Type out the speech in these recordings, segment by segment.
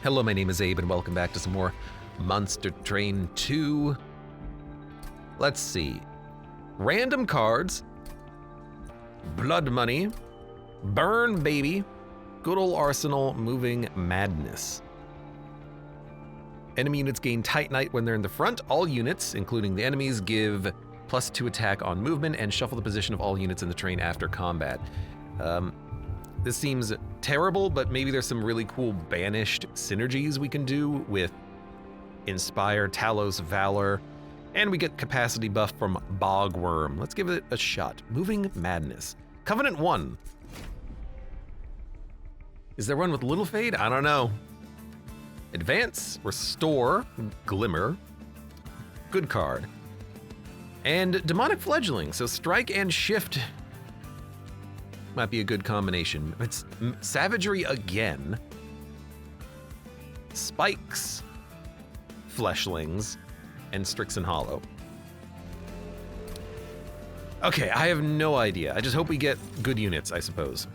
Hello, my name is Abe, and welcome back to some more Monster Train 2. Let's see. Random cards. Blood money. Burn baby. Good old arsenal. Moving madness. Enemy units gain Titanite when they're in the front. All units, including the enemies, give +2 attack on movement and shuffle the position of all units in the train after combat. This seems terrible, but maybe there's some really cool banished synergies we can do with Inspire, Talos, Valor, and we get capacity buff from Bogworm. Let's give it a shot. Moving Madness. Covenant 1. Is there one with Little Fade? I don't know. Advance, Restore, Glimmer. Good card. And Demonic Fledgling, so Strike and Shift might be a good combination. It's Savagery again. Spikes, Fleshlings, and Strixen Hollow. Okay, I have no idea. I just hope we get good units, I suppose.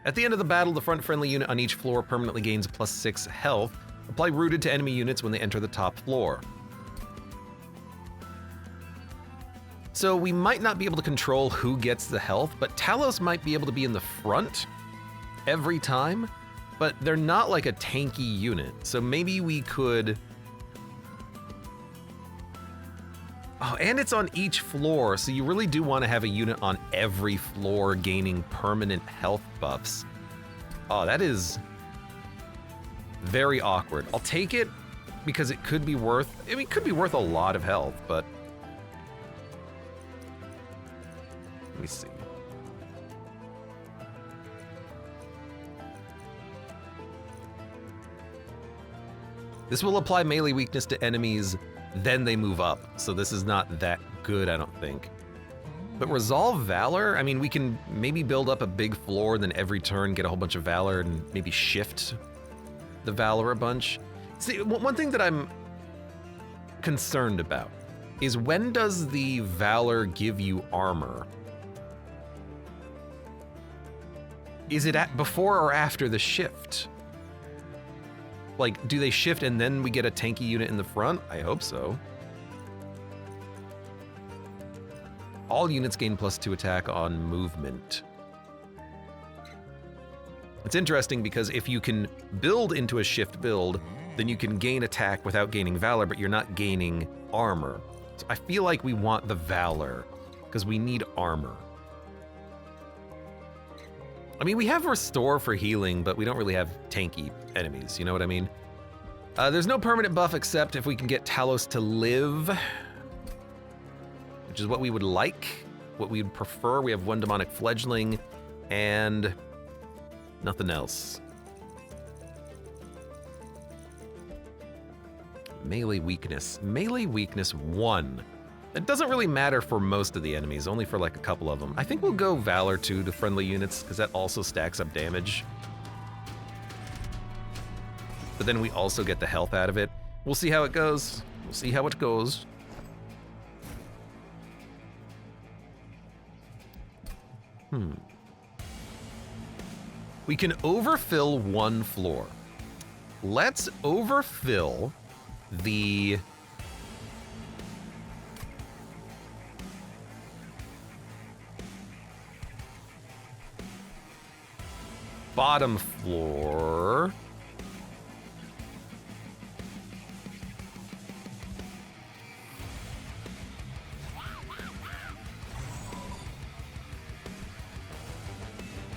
At the end of the battle, the front friendly unit on each floor permanently gains +6 health. Apply Rooted to enemy units when they enter the top floor. So we might not be able to control who gets the health, but Talos might be able to be in the front every time, but they're not like a tanky unit. So maybe we could... Oh, and it's on each floor, so you really do want to have a unit on every floor gaining permanent health buffs. Oh, that is very awkward. I'll take it because it could be worth, I mean, it could be worth a lot of health, but let me see. This will apply melee weakness to enemies, then they move up. So this is not that good, I don't think. But Resolve Valor, I mean, we can maybe build up a big floor, and then every turn get a whole bunch of Valor and maybe shift the Valor a bunch. See, one thing that I'm concerned about is when does the Valor give you armor? Is it at before or after the shift? Like, do they shift and then we get a tanky unit in the front? I hope so. All units gain +2 attack on movement. It's interesting because if you can build into a shift build, then you can gain attack without gaining Valor, but you're not gaining armor. So I feel like we want the Valor because we need armor. I mean, we have Restore for healing, but we don't really have tanky enemies, you know what I mean? There's no permanent buff except if we can get Talos to live, which is what we would like, what we would prefer. We have 1 Demonic Fledgling and nothing else. Melee weakness. Melee weakness 1. It doesn't really matter for most of the enemies, only for like a couple of them. I think we'll go Valor too to friendly units, because that also stacks up damage. But then we also get the health out of it. We'll see how it goes. We'll see how it goes. We can overfill 1 floor. Let's overfill the... bottom floor.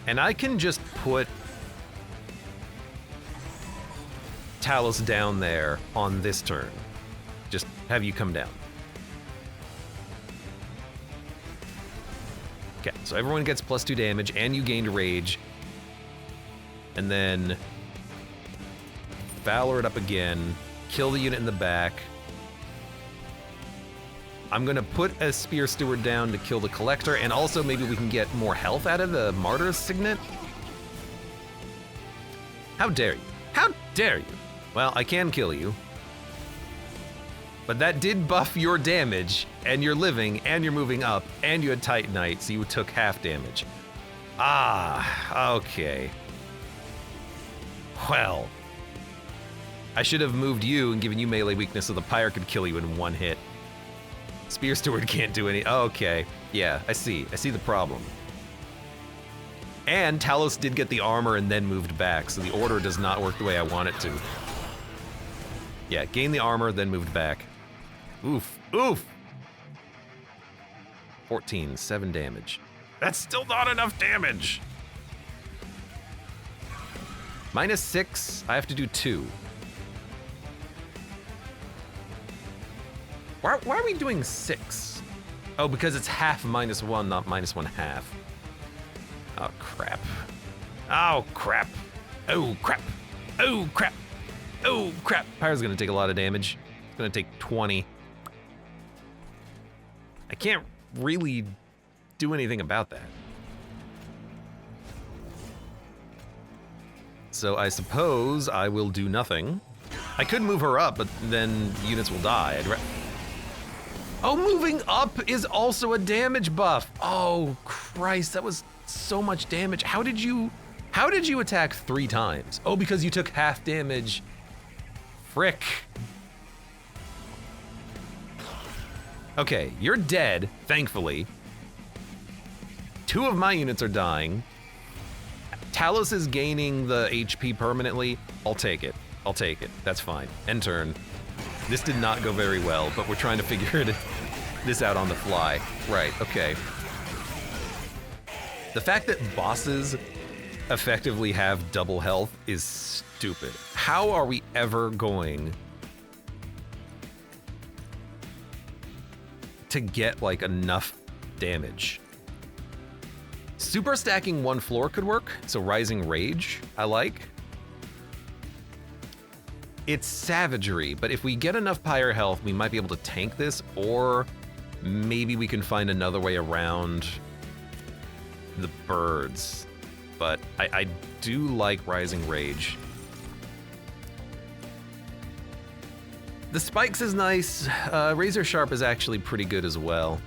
And I can just put Talos down there on this turn. Just have you come down. Okay, so everyone gets +2 damage and you gained rage. And then Valor it up again, kill the unit in the back. I'm gonna put a Spear Steward down to kill the Collector, and also maybe we can get more health out of the Martyr's Signet. How dare you? How dare you? Well, I can kill you. But that did buff your damage, and you're living, and you're moving up, and you had Titanite, so you took half damage. Ah, okay. Well, I should have moved you and given you melee weakness so the Pyre could kill you in one hit. Spear Steward can't do any. Oh, okay. Yeah, I see. I see the problem. And Talos did get the armor and then moved back, so the order does not work the way I want it to. Yeah, gain the armor, then moved back. Oof. Oof! 14, 7 damage. That's still not enough damage! -6, I have to do 2. Why are we doing 6? Oh, because it's half -1, not -1/2. Oh, crap. Oh, crap. Oh, crap. Oh, crap. Oh, crap. Pyre's gonna take a lot of damage. It's gonna take 20. I can't really do anything about that. So I suppose I will do nothing. I could move her up, but then units will die. Oh, moving up is also a damage buff. Oh, Christ, that was so much damage. How did you attack 3 times? Oh, because you took half damage. Frick. Okay, you're dead, thankfully. 2 of my units are dying. Talos is gaining the HP permanently. I'll take it. I'll take it. That's fine. End turn. This did not go very well, but we're trying to figure this out on the fly. Right, okay. The fact that bosses effectively have double health is stupid. How are we ever going to get like enough damage? Super stacking 1 floor could work, so Rising Rage, I like. It's savagery, but if we get enough Pyre health, we might be able to tank this, or maybe we can find another way around the birds. But I do like Rising Rage. The spikes is nice. Razor Sharp is actually pretty good as well.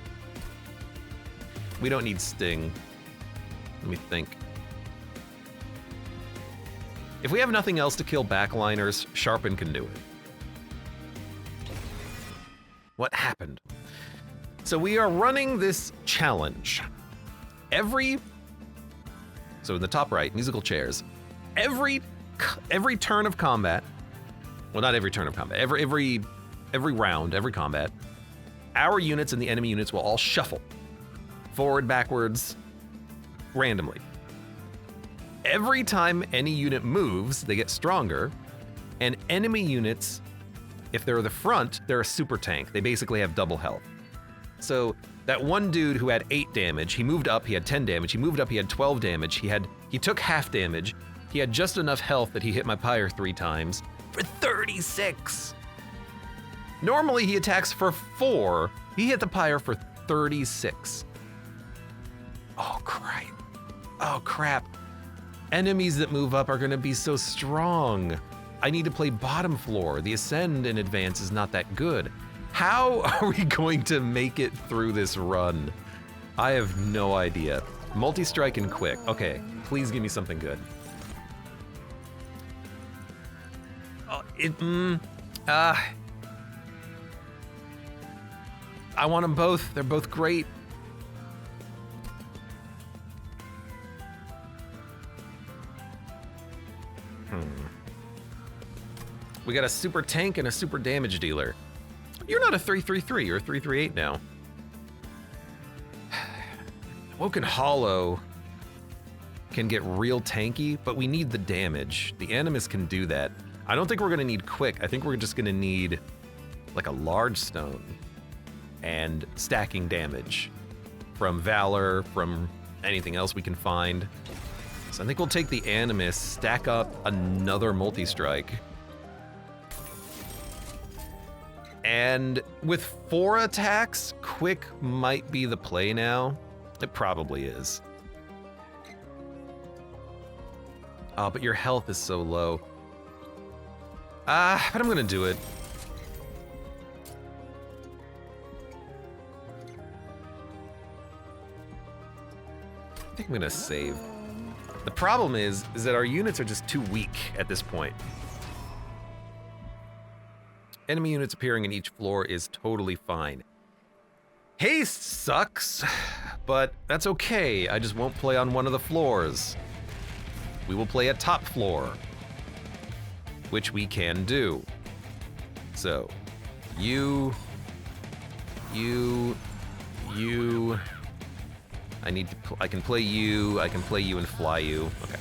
We don't need Sting. Let me think. If we have nothing else to kill backliners, Sharpen can do it. What happened? So we are running this challenge. So in the top right, musical chairs. Every turn of combat, well, not every turn of combat, every round, every combat, our units and the enemy units will all shuffle forward, backwards, randomly. Every time any unit moves, they get stronger, and enemy units, if they're the front, they're a super tank. They basically have double health. So that one dude who had 8 damage, he moved up, he had 10 damage, he moved up, he had 12 damage, he took half damage, he had just enough health that he hit my Pyre 3 times for 36. Normally he attacks for 4, he hit the Pyre for 36. Oh crap. Oh crap. Enemies that move up are gonna be so strong. I need to play bottom floor. The ascend in advance is not that good. How are we going to make it through this run? I have no idea. Multi-strike and quick. Okay, please give me something good. I want them both. They're both great. We got a super tank and a super damage dealer. You're not a 333, you're a 338 now. Woken Hollow can get real tanky, but we need the damage. The Animus can do that. I don't think we're gonna need quick. I think we're just gonna need like a large stone and stacking damage from Valor, from anything else we can find. So I think we'll take the Animus, stack up another multi-strike. And with 4 attacks, quick might be the play now. It probably is. Oh, but your health is so low. But I'm gonna do it. I think I'm gonna save. The problem is that our units are just too weak at this point. Enemy units appearing in each floor is totally fine. Haste sucks, but that's okay. I just won't play on one of the floors. We will play a top floor, which we can do. So, you. I can play you and fly you. Okay.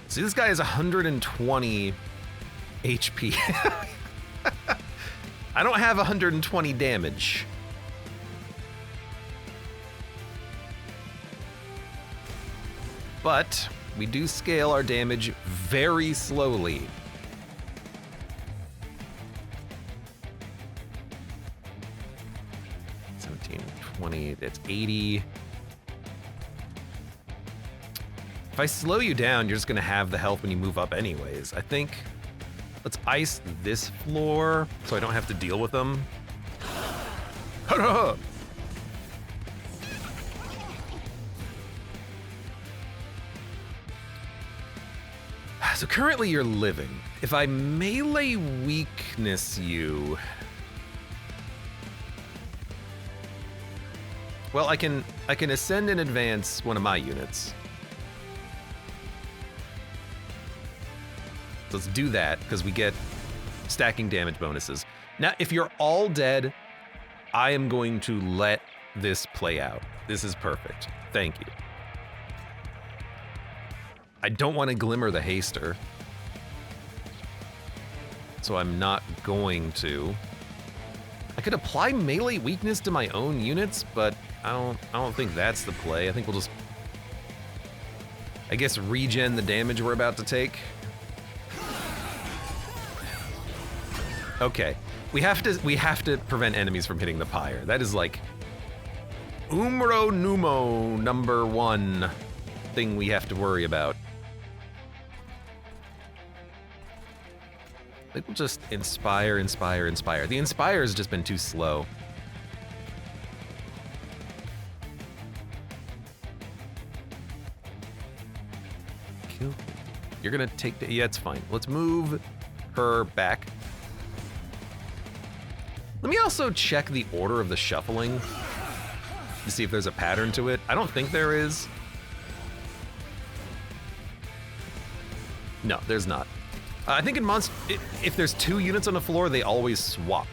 See, this guy has 120 HP. I don't have 120 damage. But we do scale our damage very slowly. That's 80. If I slow you down, you're just gonna have the health when you move up anyways. I think, let's ice this floor so I don't have to deal with them. So currently you're living. If I melee weakness you, well, I can ascend and advance one of my units. So let's do that, because we get stacking damage bonuses. Now, if you're all dead, I am going to let this play out. This is perfect. Thank you. I don't want to glimmer the haster, so I'm not going to. I could apply melee weakness to my own units, but I don't think that's the play. I think we'll just, I guess, regen the damage we're about to take. Okay, we have to prevent enemies from hitting the pyre. That is like umro numo #1 thing we have to worry about. I think we'll just inspire. The inspire has just been too slow. Kill. You're gonna take the, yeah, it's fine. Let's move her back. Let me also check the order of the shuffling to see if there's a pattern to it. I don't think there is. No, there's not. I think in Monster, if there's 2 units on the floor, they always swap,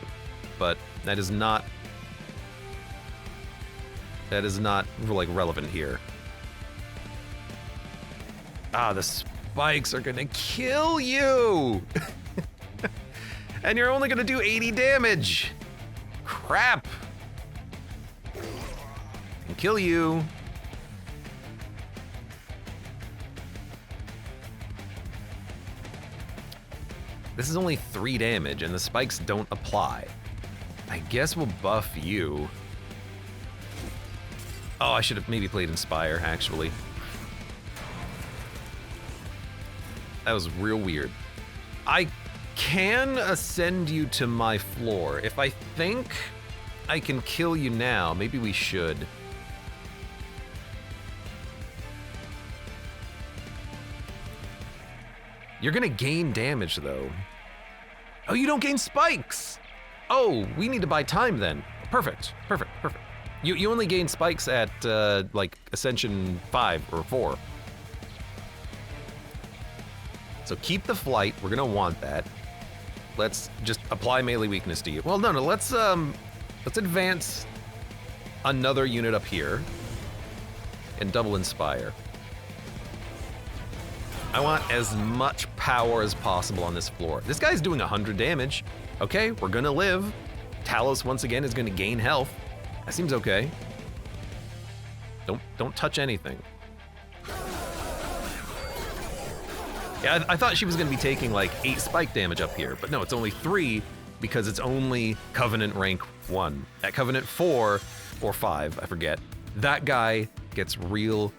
but that is not like relevant here. Ah, the spikes are gonna kill you, and you're only gonna do 80 damage. Crap! Can kill you. This is only 3 damage, and the spikes don't apply. I guess we'll buff you. Oh, I should have maybe played Inspire, actually. That was real weird. I can ascend you to my floor. If I think I can kill you now, maybe we should. You're gonna gain damage, though. Oh, you don't gain spikes! Oh, we need to buy time then. Perfect. You only gain spikes at, like, Ascension 5 or 4. So keep the flight, we're gonna want that. Let's just apply melee weakness to you. Well, no, let's advance another unit up here and double inspire. I want as much power as possible on this floor. This guy's doing 100 damage. Okay, we're gonna live. Talos once again is gonna gain health. That seems okay. Don't touch anything. Yeah, I thought she was gonna be taking like 8 spike damage up here, but no, it's only 3 because it's only Covenant rank 1. At Covenant 4 or 5, I forget, that guy gets real.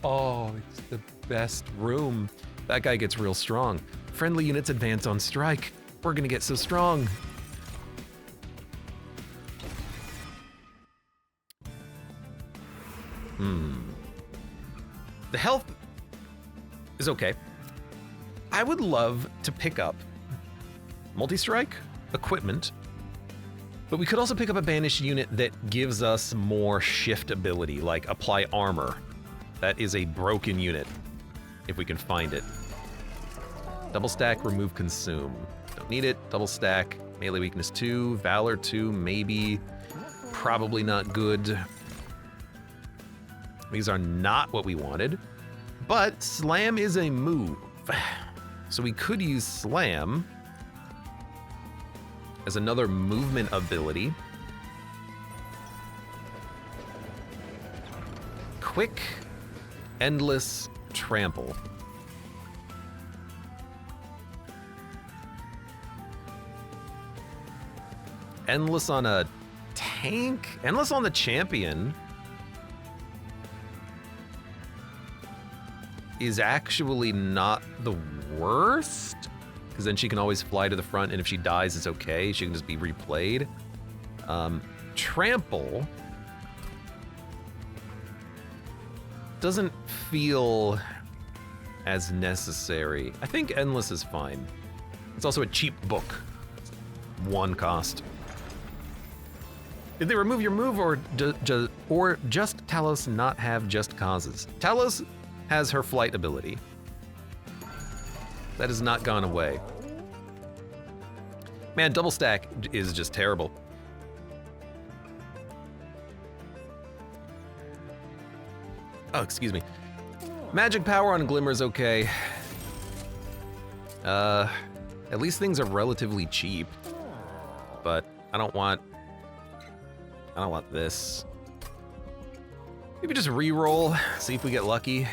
Oh, it's the best room. That guy gets real strong. Friendly units advance on strike. We're gonna get so strong. The health is okay. I would love to pick up multi-strike equipment, but we could also pick up a banished unit that gives us more shift ability, like apply armor. That is a broken unit, if we can find it. Double stack, remove consume. Don't need it. Double stack, melee weakness 2, valor 2, maybe. Probably not good. These are not what we wanted, but slam is a move. So we could use slam as another movement ability. Quick, endless trample. Endless on a tank? Endless on the champion is actually not the worst, because then she can always fly to the front, and if she dies, it's okay. She can just be replayed. Trample doesn't feel as necessary. I think endless is fine. It's also a cheap book. 1 cost. Did they remove your move, or just Talos not have just causes? Talos has her flight ability. That has not gone away. Man, double stack is just terrible. Oh, excuse me. Magic power on Glimmer is okay. At least things are relatively cheap. But I don't want this. Maybe just re-roll, see if we get lucky.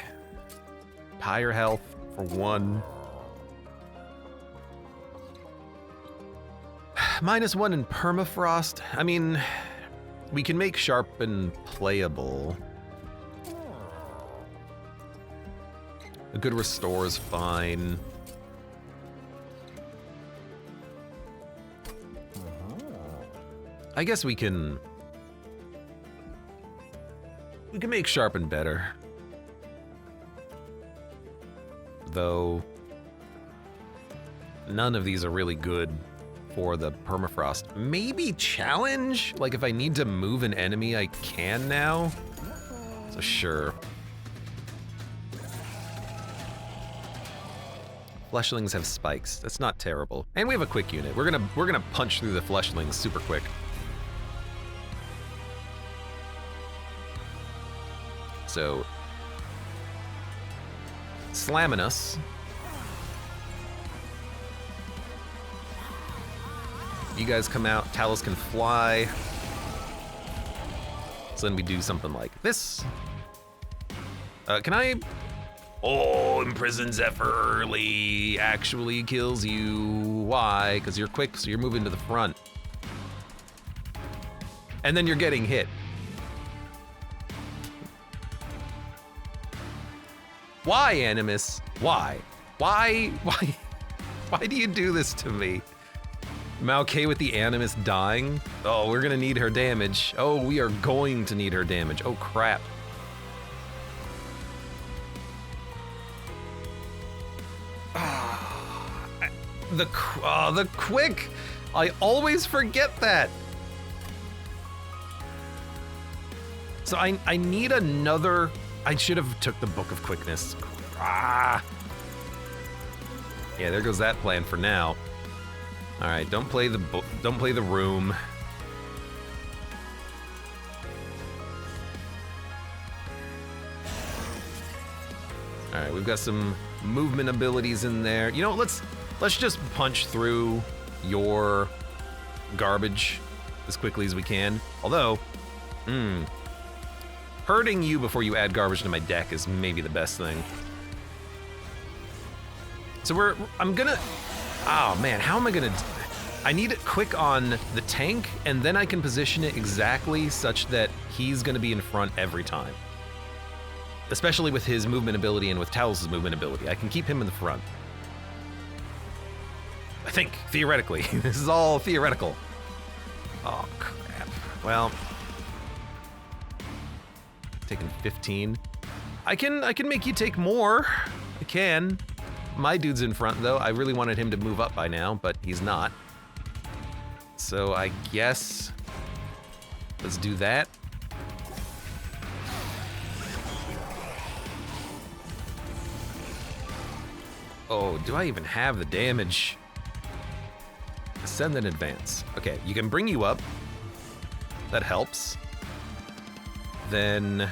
Pyre health for 1. -1 in permafrost. I mean, we can make sharpen playable. A good restore is fine. I guess we can make sharpen better. Though none of these are really good for the permafrost. Maybe challenge? Like if I need to move an enemy, I can now. So sure. Fleshlings have spikes. That's not terrible. And we have a quick unit. We're gonna punch through the fleshlings super quick. So slamming us. You guys come out, Talos can fly. So then we do something like this. Can I? Oh, imprison Zephyr early actually kills you. Why? Because you're quick, so you're moving to the front. And then you're getting hit. Why, Animus? Why? Why do you do this to me? Am I okay with the Animus dying? Oh, we're gonna need her damage. Oh, we are going to need her damage. Oh, crap. The quick! I always forget that. So I need another. I should have took the Book of Quickness. Ah. Yeah, there goes that plan for now. All right, don't play the room. All right, we've got some movement abilities in there. You know, let's just punch through your garbage as quickly as we can. Although, hurting you before you add garbage to my deck is maybe the best thing. So I'm gonna, oh man, how am I gonna, I need it quick on the tank, and then I can position it exactly such that he's gonna be in front every time. Especially with his movement ability and with Talos' movement ability. I can keep him in the front. I think, theoretically. This is all theoretical. Oh, crap. Well, taking 15. I can make you take more. I can. my dude's in front, though. I really wanted him to move up by now, but he's not. So I guess let's do that. Oh, do I even have the damage? Ascend and advance. Okay, you can bring you up. That helps. Then...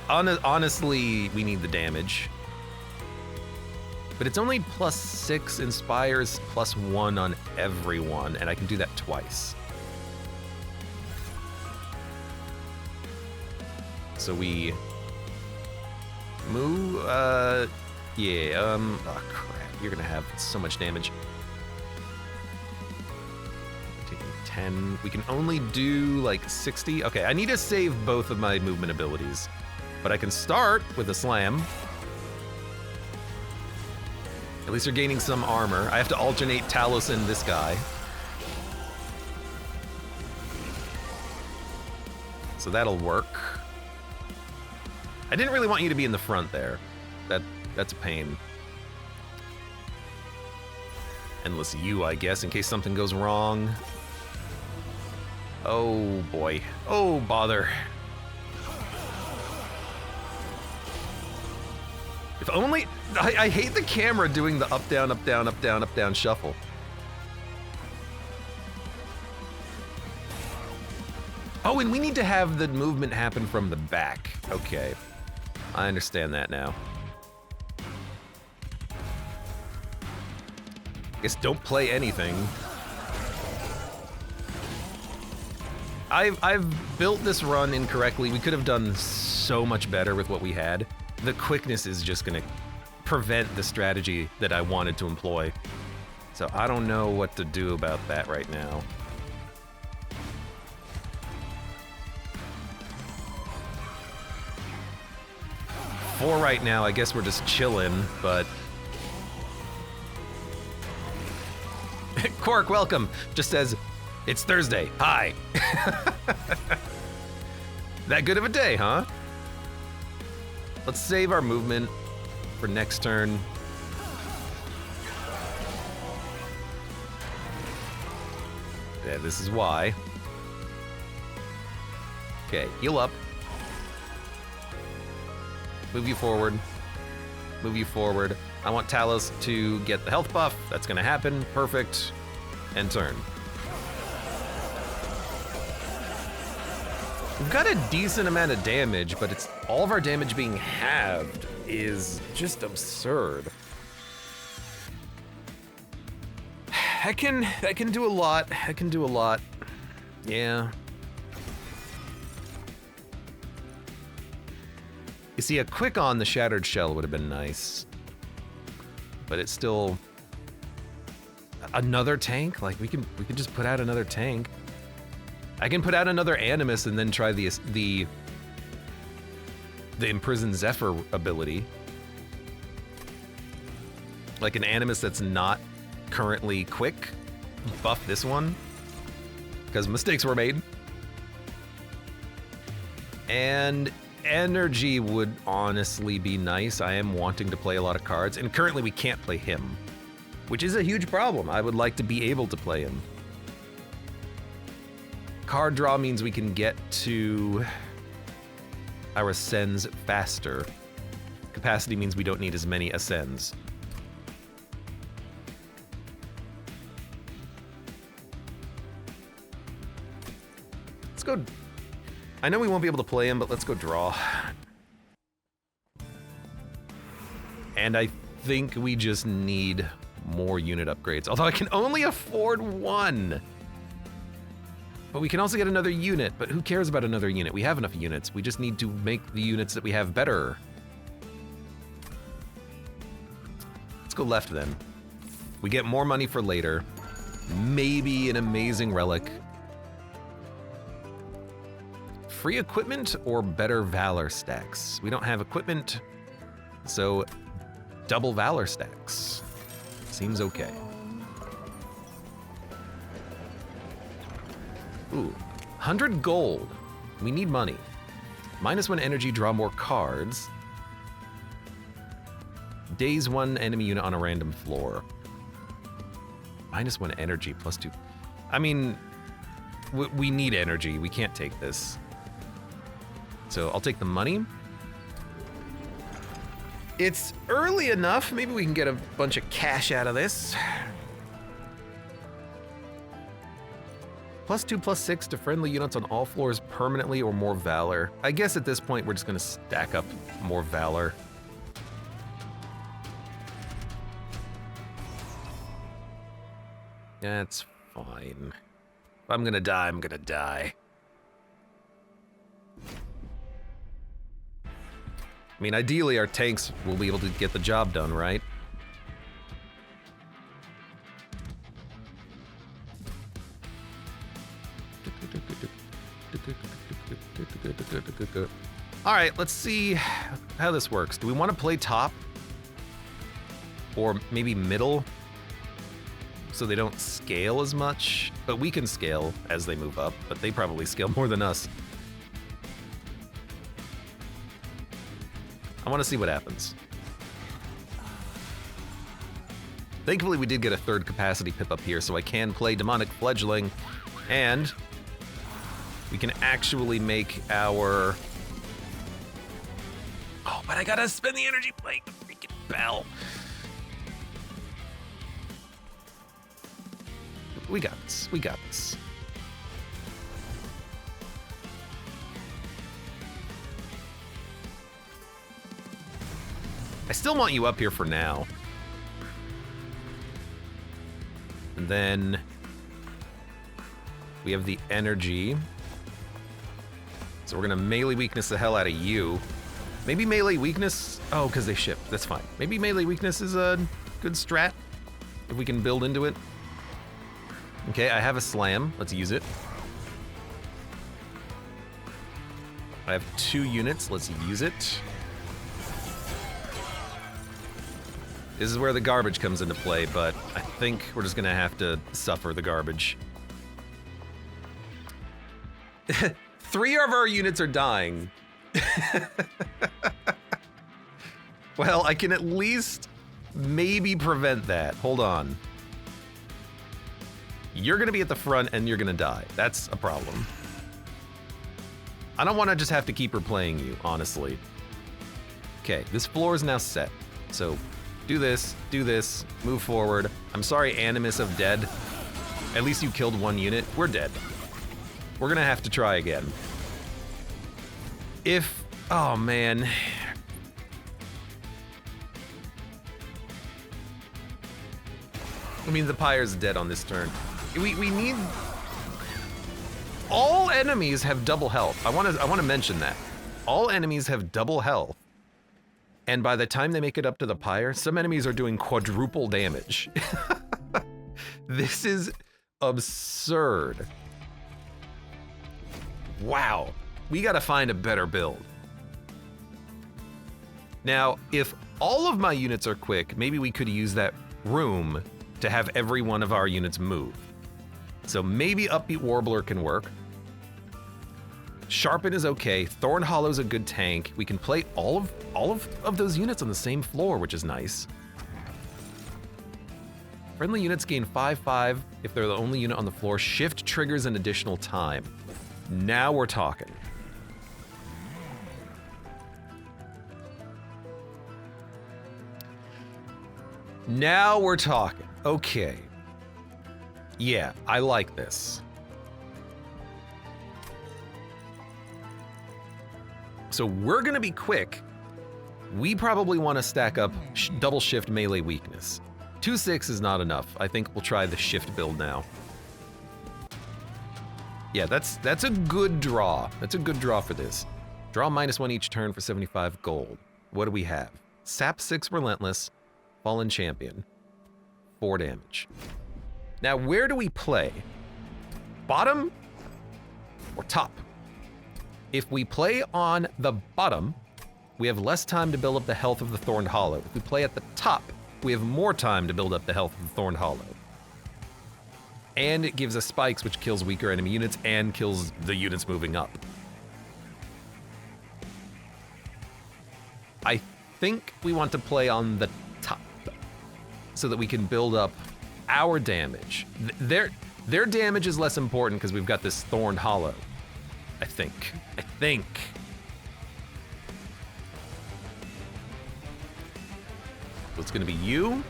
honestly, we need the damage. But it's only +6 inspires, +1 on everyone, and I can do that twice. So we... move, yeah, oh crap, you're gonna have so much damage. Taking 10, we can only do like 60. Okay, I need to save both of my movement abilities, but I can start with a slam. At least you're gaining some armor. I have to alternate Talos and this guy. So that'll work. I didn't really want you to be in the front there. That's a pain. Endless U, I guess, in case something goes wrong. Oh boy. Oh bother. If only... I hate the camera doing the up, down, up, down, up, down, up, down shuffle. Oh, and we need to have the movement happen from the back. Okay. I understand that now. Guess don't play anything. I've built this run incorrectly. We could have done so much better with what we had. The quickness is just gonna prevent the strategy that I wanted to employ. So I don't know what to do about that right now. For right now, I guess we're just chillin', but... Quark, welcome! Just says, it's Thursday, hi! That good of a day, huh? Let's save our movement for next turn. Yeah, this is why. Okay, heal up. Move you forward. Move you forward. I want Talos to get the health buff. That's gonna happen. Perfect. End turn. We've got a decent amount of damage, but it's all of our damage being halved is just absurd. I can do a lot. I can do a lot. Yeah. You see, a quick on the Shattered Shell would have been nice. But it's still... Another tank? Like, we could just put out another tank. I can put out another Animus and then try the Imprisoned Zephyr ability. Like an Animus that's not currently quick. Buff this one. Because mistakes were made. And energy would honestly be nice. I am wanting to play a lot of cards, and currently we can't play him, which is a huge problem. I would like to be able to play him. Card draw means we can get to our ascends faster. Capacity means we don't need as many ascends. Let's go. I know we won't be able to play him, but let's go draw. And I think we just need more unit upgrades, although I can only afford one. But we can also get another unit, but who cares about another unit? We have enough units. We just need to make the units that we have better. Let's go left then. We get more money for later. Maybe an amazing relic. Free equipment or better valor stacks? We don't have equipment, so double valor stacks. Seems okay. Ooh, 100 gold. We need money. -1 energy, draw more cards. Daze 1 enemy unit on a random floor. -1 energy, +2. I mean, we need energy. We can't take this. So I'll take the money. It's early enough. Maybe we can get a bunch of cash out of this. +2, +6 to friendly units on all floors permanently or more valor. I guess at this point we're just gonna stack up more valor. That's fine. If I'm gonna die, I'm gonna die. I mean, ideally our tanks will be able to get the job done, right? All right, let's see how this works. Do we want to play top? Or maybe middle? So they don't scale as much? But we can scale as they move up, but they probably scale more than us. I want to see what happens. Thankfully, we did get a third capacity pip up here, so I can play Demonic Fledgling, and we can actually make our... Oh, but I gotta spend the energy playing the freaking bell. We got this. We got this. I still want you up here for now. And then we have the energy. So we're gonna melee weakness the hell out of you. Maybe melee weakness, oh, because they ship, that's fine. Maybe melee weakness is a good strat, if we can build into it. Okay, I have a slam, let's use it. I have 2 units, let's use it. This is where the garbage comes into play, but I think we're just gonna have to suffer the garbage. 3 of our units are dying. Well, I can at least maybe prevent that. Hold on. You're gonna be at the front and you're gonna die. That's a problem. I don't wanna just have to keep replaying you, honestly. Okay, this floor is now set. So do this, move forward. I'm sorry, Animus of Dead. At least you killed 1 unit. We're dead. We're gonna have to try again. If, oh man. I mean, the Pyre's dead on this turn. We need, all enemies have double health. I wanna mention that. All enemies have double health. And by the time they make it up to the Pyre, some enemies are doing quadruple damage. This is absurd. Wow, we gotta find a better build. Now, if all of my units are quick, maybe we could use that room to have every one of our units move. So maybe Upbeat Warbler can work. Sharpen is okay. Thorn Hollow's a good tank. We can play all of those units on the same floor, which is nice. Friendly units gain 5/5 if they're the only unit on the floor. Shift triggers an additional time. Now we're talking. Now we're talking. Okay. Yeah, I like this. So we're gonna be quick. We probably want to stack up double shift melee weakness. 2/6 is not enough. I think we'll try the shift build now. Yeah, that's a good draw. That's a good draw for this. Draw -1 each turn for 75 gold. What do we have? Sap 6 Relentless, Fallen Champion, 4 damage. Now, where do we play? Bottom or top? If we play on the bottom, we have less time to build up the health of the Thorned Hollow. If we play at the top, we have more time to build up the health of the Thorned Hollow. And it gives us spikes, which kills weaker enemy units and kills the units moving up. I think we want to play on the top so that we can build up our damage. Their damage is less important because we've got this Thorned Hollow. I think. So it's gonna be you.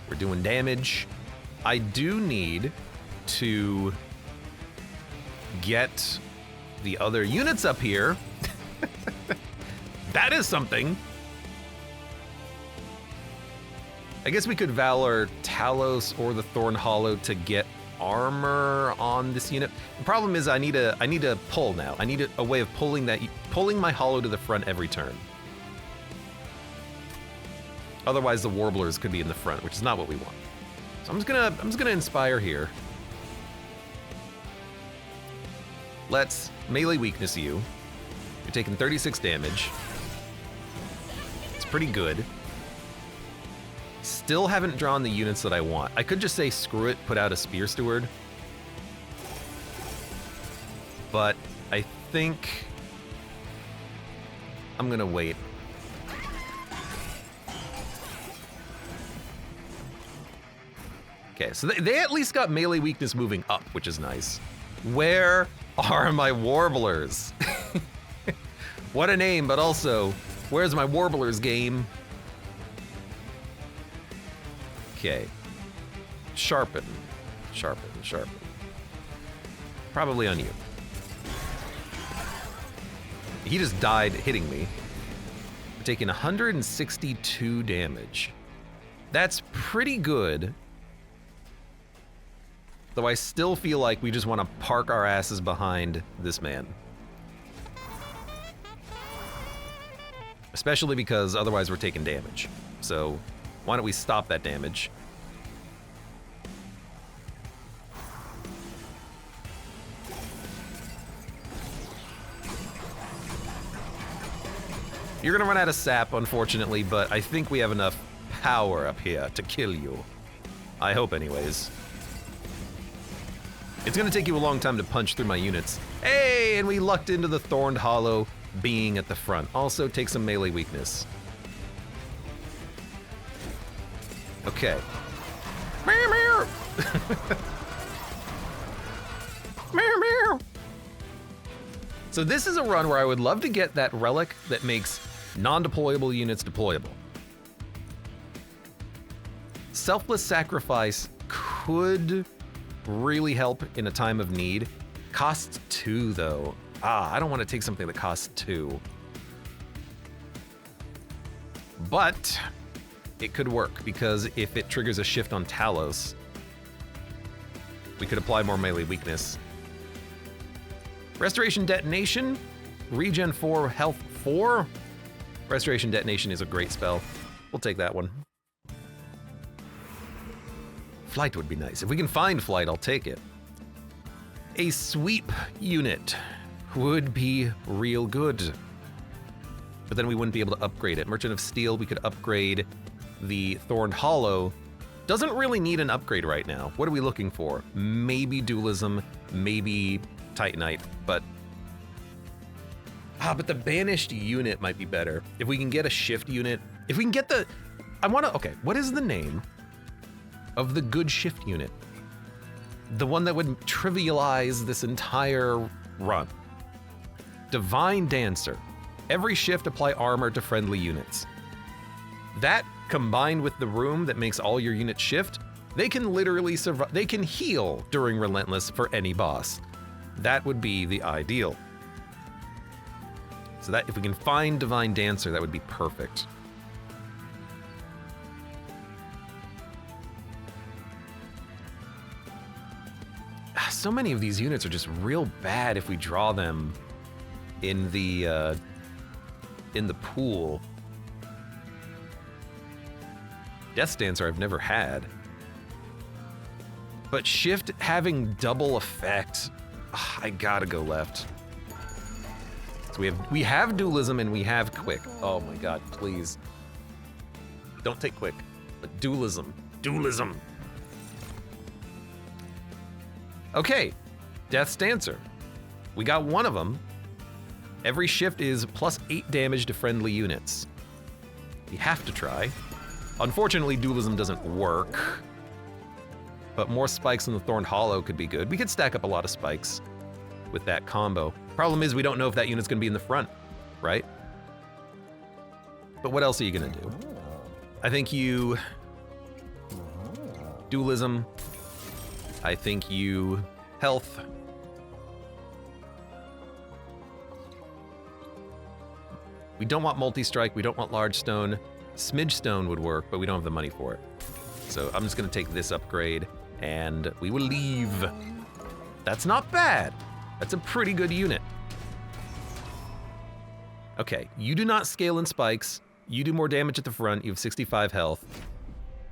We're doing damage. I do need to get the other units up here. That is something. I guess we could Valor Talos or the Thorn Hollow to get armor on this unit. The problem is I need a pull now. I need a way of pulling my Hollow to the front every turn. Otherwise the Warblers could be in the front, which is not what we want. So I'm just gonna inspire here. Let's melee weakness you. You're taking 36 damage. It's pretty good. Still haven't drawn the units that I want. I could just say screw it, put out a Spear Steward. But I think I'm gonna wait. Okay, so they at least got melee weakness moving up, which is nice. Where are my Warblers? What a name, but also, where's my Warblers game? Okay. Sharpen. Probably on you. He just died hitting me. We're taking 162 damage. That's pretty good. Though I still feel like we just want to park our asses behind this man. Especially because otherwise we're taking damage. So why don't we stop that damage? You're gonna run out of sap, unfortunately, but I think we have enough power up here to kill you. I hope anyways. It's gonna take you a long time to punch through my units. Hey, and we lucked into the Thorned Hollow being at the front. Also take some melee weakness. Okay. Meow, meow. Meow, meow. So this is a run where I would love to get that relic that makes non-deployable units deployable. Selfless Sacrifice could really help in a time of need. Costs 2 though. I don't want to take something that costs 2. But it could work because if it triggers a shift on Talos, we could apply more melee weakness. Restoration Detonation, regen 4, health 4. Restoration Detonation is a great spell. We'll take that one. Flight would be nice. If we can find flight, I'll take it. A sweep unit would be real good. But then we wouldn't be able to upgrade it. Merchant of Steel, we could upgrade the Thorned Hollow. Doesn't really need an upgrade right now. What are we looking for? Maybe Dualism, maybe Titanite, but the Banished unit might be better. If we can get a shift unit, if we can get the, okay, what is the name of the good shift unit? The one that would trivialize this entire run. Divine Dancer. Every shift apply armor to friendly units. That combined with the room that makes all your units shift, they can literally survive, they can heal during Relentless for any boss. That would be the ideal. So that if we can find Divine Dancer, that would be perfect. So many of these units are just real bad if we draw them in the pool. Death Dancer I've never had. But shift having double effect, I gotta go left. So we have dualism and we have quick. Oh my god, please. Don't take quick, but dualism. Dualism. Okay, Death's Dancer. We got one of them. Every shift is plus 8 damage to friendly units. We have to try. Unfortunately, dualism doesn't work. But more spikes in the Thorned Hollow could be good. We could stack up a lot of spikes with that combo. Problem is, we don't know if that unit's gonna be in the front, right? But what else are you gonna do? I think you... dualism. I think you... health. We don't want multi-strike, we don't want large stone. Smidge stone would work, but we don't have the money for it. So I'm just gonna take this upgrade, and we will leave. That's not bad. That's a pretty good unit. Okay, you do not scale in spikes. You do more damage at the front, you have 65 health.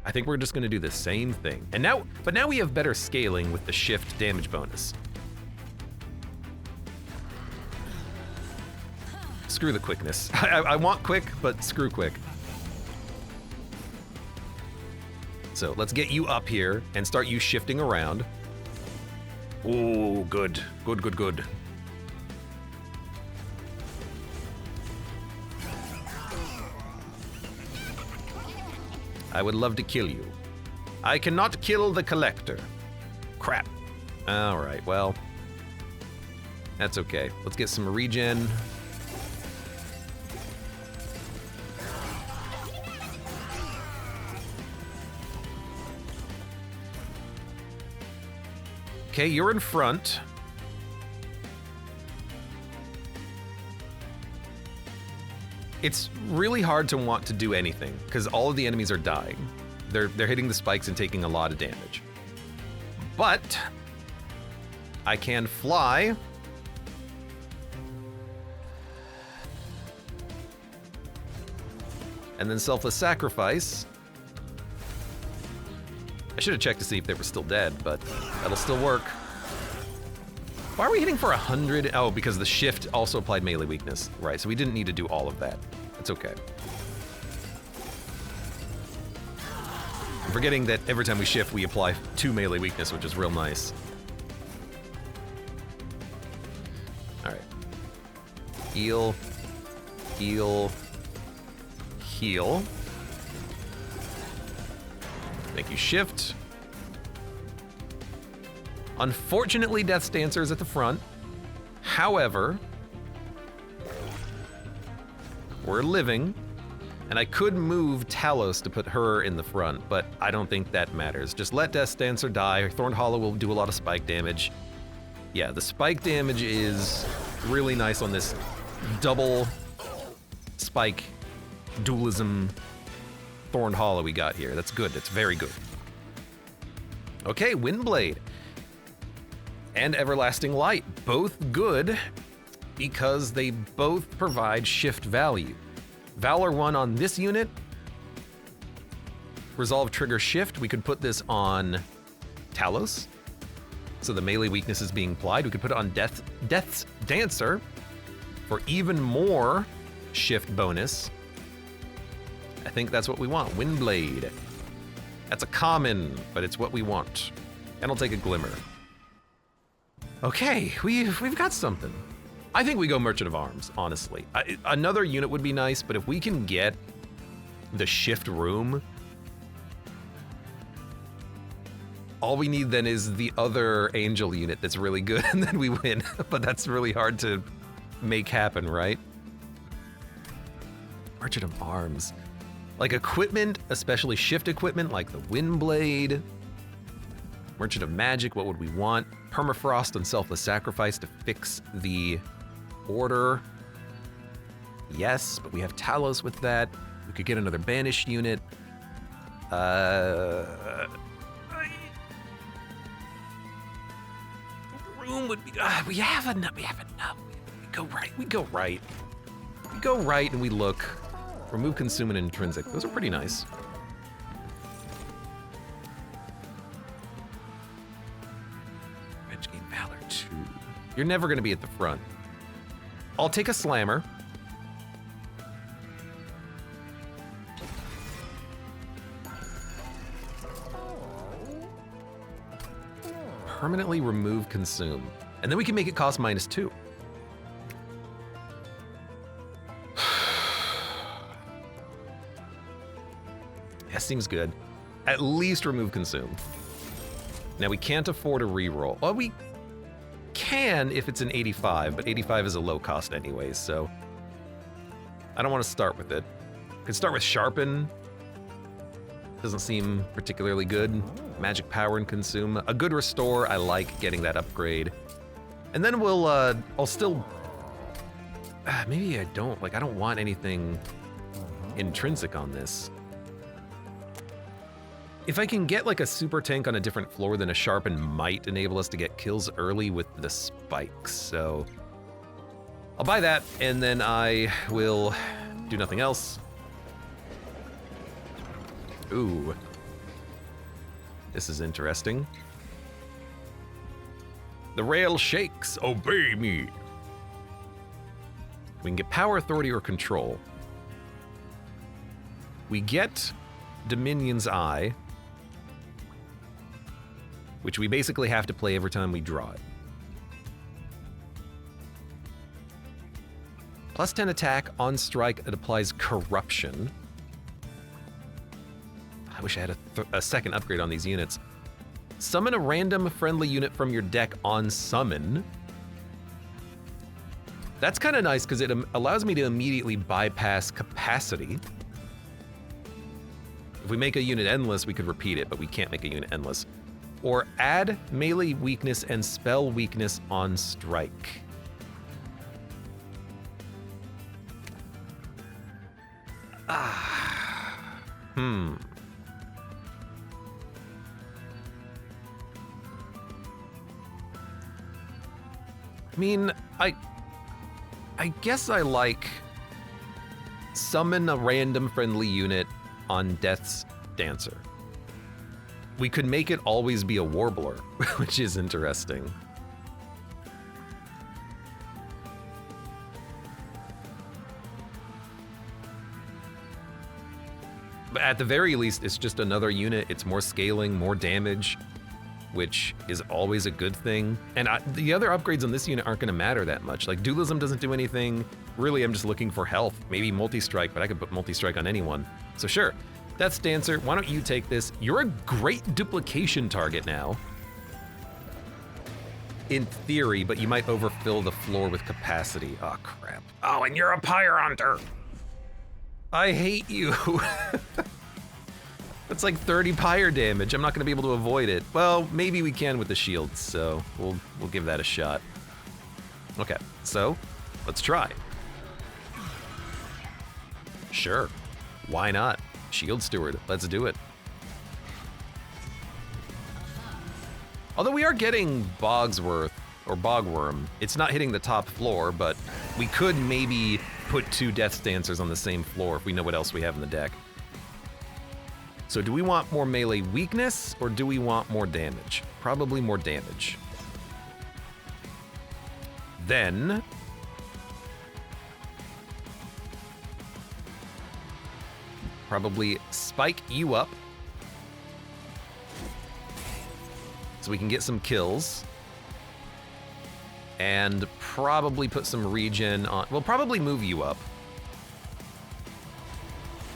I think we're just gonna do the same thing. And now, but now we have better scaling with the shift damage bonus. Screw the quickness. I want quick, but screw quick. So let's get you up here and start you shifting around. Oh, good. Good, good, good. I would love to kill you. I cannot kill the collector. Crap. All right, well, that's okay. Let's get some regen. Okay, you're in front. It's really hard to want to do anything because all of the enemies are dying. They're hitting the spikes and taking a lot of damage. But I can fly. And then selfless sacrifice. I should have checked to see if they were still dead, but that'll still work. Why are we hitting for 100? Oh, because the shift also applied melee weakness. Right, so we didn't need to do all of that. It's okay. I'm forgetting that every time we shift, we apply 2 melee weakness, which is real nice. All right. Heal. Heal. Heal. Thank you, shift. Unfortunately, Death's Dancer is at the front. However, we're living, and I could move Talos to put her in the front, but I don't think that matters. Just let Death's Dancer die. Thorned Hollow will do a lot of spike damage. Yeah, the spike damage is really nice on this double spike dualism Thorned Hollow we got here. That's good. That's very good. Okay, Windblade and Everlasting Light, both good because they both provide shift value. Valor 1 on this unit. Resolve trigger shift. We could put this on Talos. So the melee weakness is being applied. We could put it on Death's Dancer for even more shift bonus. I think that's what we want. Windblade. That's a common, but it's what we want. And I'll take a Glimmer. Okay, we've got something. I think we go Merchant of Arms, honestly. Another unit would be nice, but if we can get the shift room, all we need then is the other angel unit that's really good, and then we win. But that's really hard to make happen, right? Merchant of Arms. Like equipment, especially shift equipment, like the Windblade. Merchant of Magic, what would we want? Permafrost and Selfless Sacrifice to fix the order. Yes, but we have Talos with that. We could get another banished unit. Room would be. We have enough. We have enough. We go right. We go right. We go right, and we look. Remove Consume and Intrinsic. Those are pretty nice. Revenge Game Valor 2. You're never going to be at the front. I'll take a Slammer. Permanently remove Consume. And then we can make it cost -2. Yeah, seems good. At least remove consume. Now we can't afford a reroll. Well, we can if it's an 85, but 85 is a low cost anyways, so I don't want to start with it. Could start with sharpen. Doesn't seem particularly good. Magic power and consume. A good restore, I like getting that upgrade. And then we'll, I'll still, maybe I don't, like I don't want anything intrinsic on this. If I can get like a super tank on a different floor, then a sharpen might enable us to get kills early with the spikes. So I'll buy that and then I will do nothing else. Ooh, this is interesting. The rail shakes, obey me. We can get power, authority, or control. We get Dominion's Eye, which we basically have to play every time we draw it. +10 attack, on strike, it applies corruption. I wish I had a second upgrade on these units. Summon a random friendly unit from your deck on summon. That's kind of nice because it allows me to immediately bypass capacity. If we make a unit endless, we could repeat it, but we can't make a unit endless. Or add melee weakness and spell weakness on strike. I mean, I guess I like summon a random friendly unit on Death's Dancer. We could make it always be a Warbler, which is interesting. But at the very least, it's just another unit. It's more scaling, more damage, which is always a good thing. And the other upgrades on this unit aren't gonna matter that much. Like dualism doesn't do anything. Really, I'm just looking for health. Maybe multi-strike, but I could put multi-strike on anyone. So sure, Death's Dancer, why don't you take this? You're a great duplication target now. In theory, but you might overfill the floor with capacity. Oh, crap. Oh, and you're a Pyre Hunter. I hate you. That's like 30 Pyre damage. I'm not gonna be able to avoid it. Well, maybe we can with the shields, so we'll give that a shot. Okay, so let's try. Sure, why not? Shield Steward, let's do it. Although we are getting Bogsworth, or Bogworm. It's not hitting the top floor, but we could maybe put 2 Death's Dancers on the same floor if we know what else we have in the deck. So do we want more melee weakness, or do we want more damage? Probably more damage. Then probably spike you up so we can get some kills. And probably put some regen on. We'll probably move you up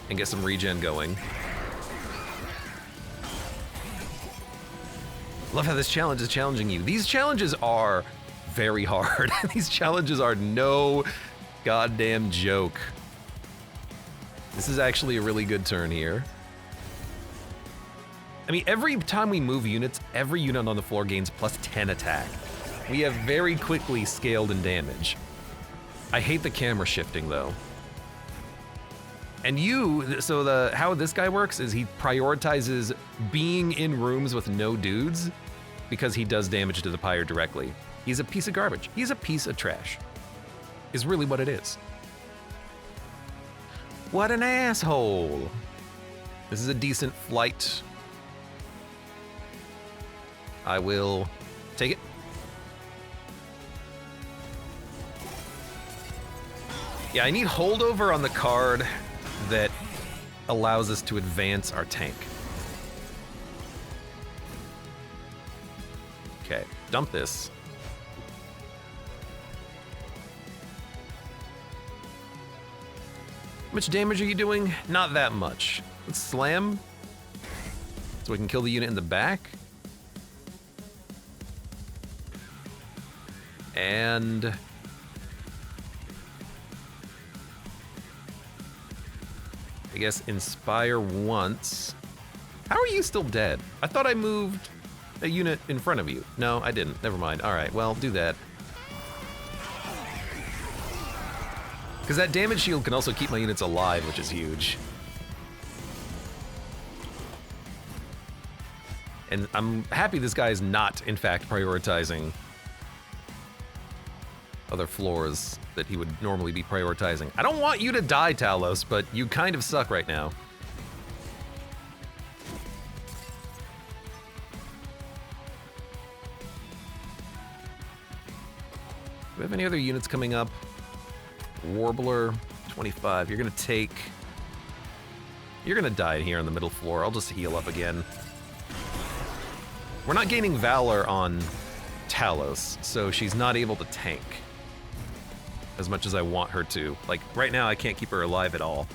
and get some regen going. Love how this challenge is challenging you. These challenges are very hard. These challenges are no goddamn joke. This is actually a really good turn here. I mean, every time we move units, every unit on the floor gains +10 attack. We have very quickly scaled in damage. I hate the camera shifting though. And so how this guy works is he prioritizes being in rooms with no dudes because he does damage to the Pyre directly. He's a piece of garbage. He's a piece of trash, is really what it is. What an asshole. This is a decent flight. I will take it. Yeah, I need holdover on the card that allows us to advance our tank. Okay, dump this. much damage are you doing? Not that much. Let's slam. So we can kill the unit in the back. And... I guess inspire once. How are you still dead? I thought I moved a unit in front of you. No, I didn't. Never mind. All right, well, do that. Because that damage shield can also keep my units alive, which is huge. And I'm happy this guy is not, in fact, prioritizing other floors that he would normally be prioritizing. I don't want you to die, Talos, but you kind of suck right now. Do we have any other units coming up? Warbler, 25. You're gonna die here on the middle floor. I'll just heal up again. We're not gaining Valor on Talos, so she's not able to tank as much as I want her to. Like, right now I can't keep her alive at all.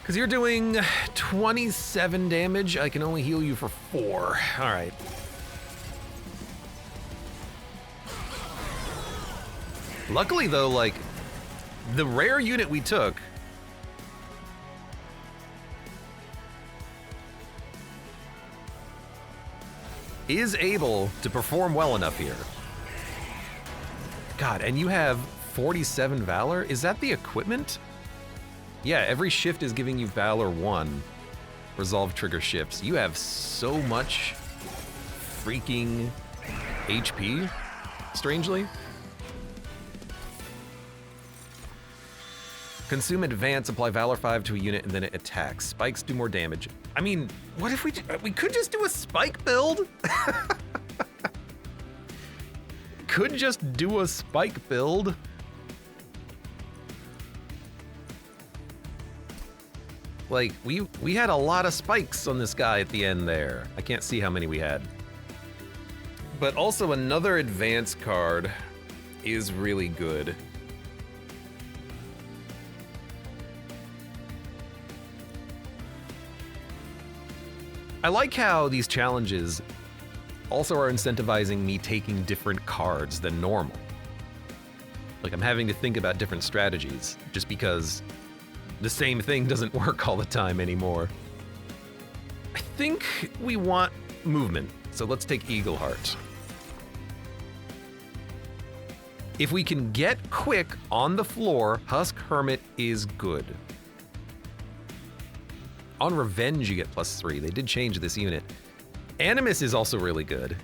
Because you're doing 27 damage, I can only heal you for 4. All right. Luckily though, like, the rare unit we took is able to perform well enough here. God, and you have 47 Valor? Is that the equipment? Yeah, every shift is giving you Valor 1. Resolve trigger shifts. You have so much freaking HP, strangely. Consume advance, apply Valor 5 to a unit, and then it attacks. Spikes do more damage. I mean, what if we could just do a spike build? Could just do a spike build. Like, we had a lot of spikes on this guy at the end there. I can't see how many we had. But also another advance card is really good. I like how these challenges also are incentivizing me taking different cards than normal. Like, I'm having to think about different strategies just because the same thing doesn't work all the time anymore. I think we want movement, so let's take Eagleheart. If we can get quick on the floor, Husk Hermit is good. On Revenge, you get +3. They did change this unit. Animus is also really good.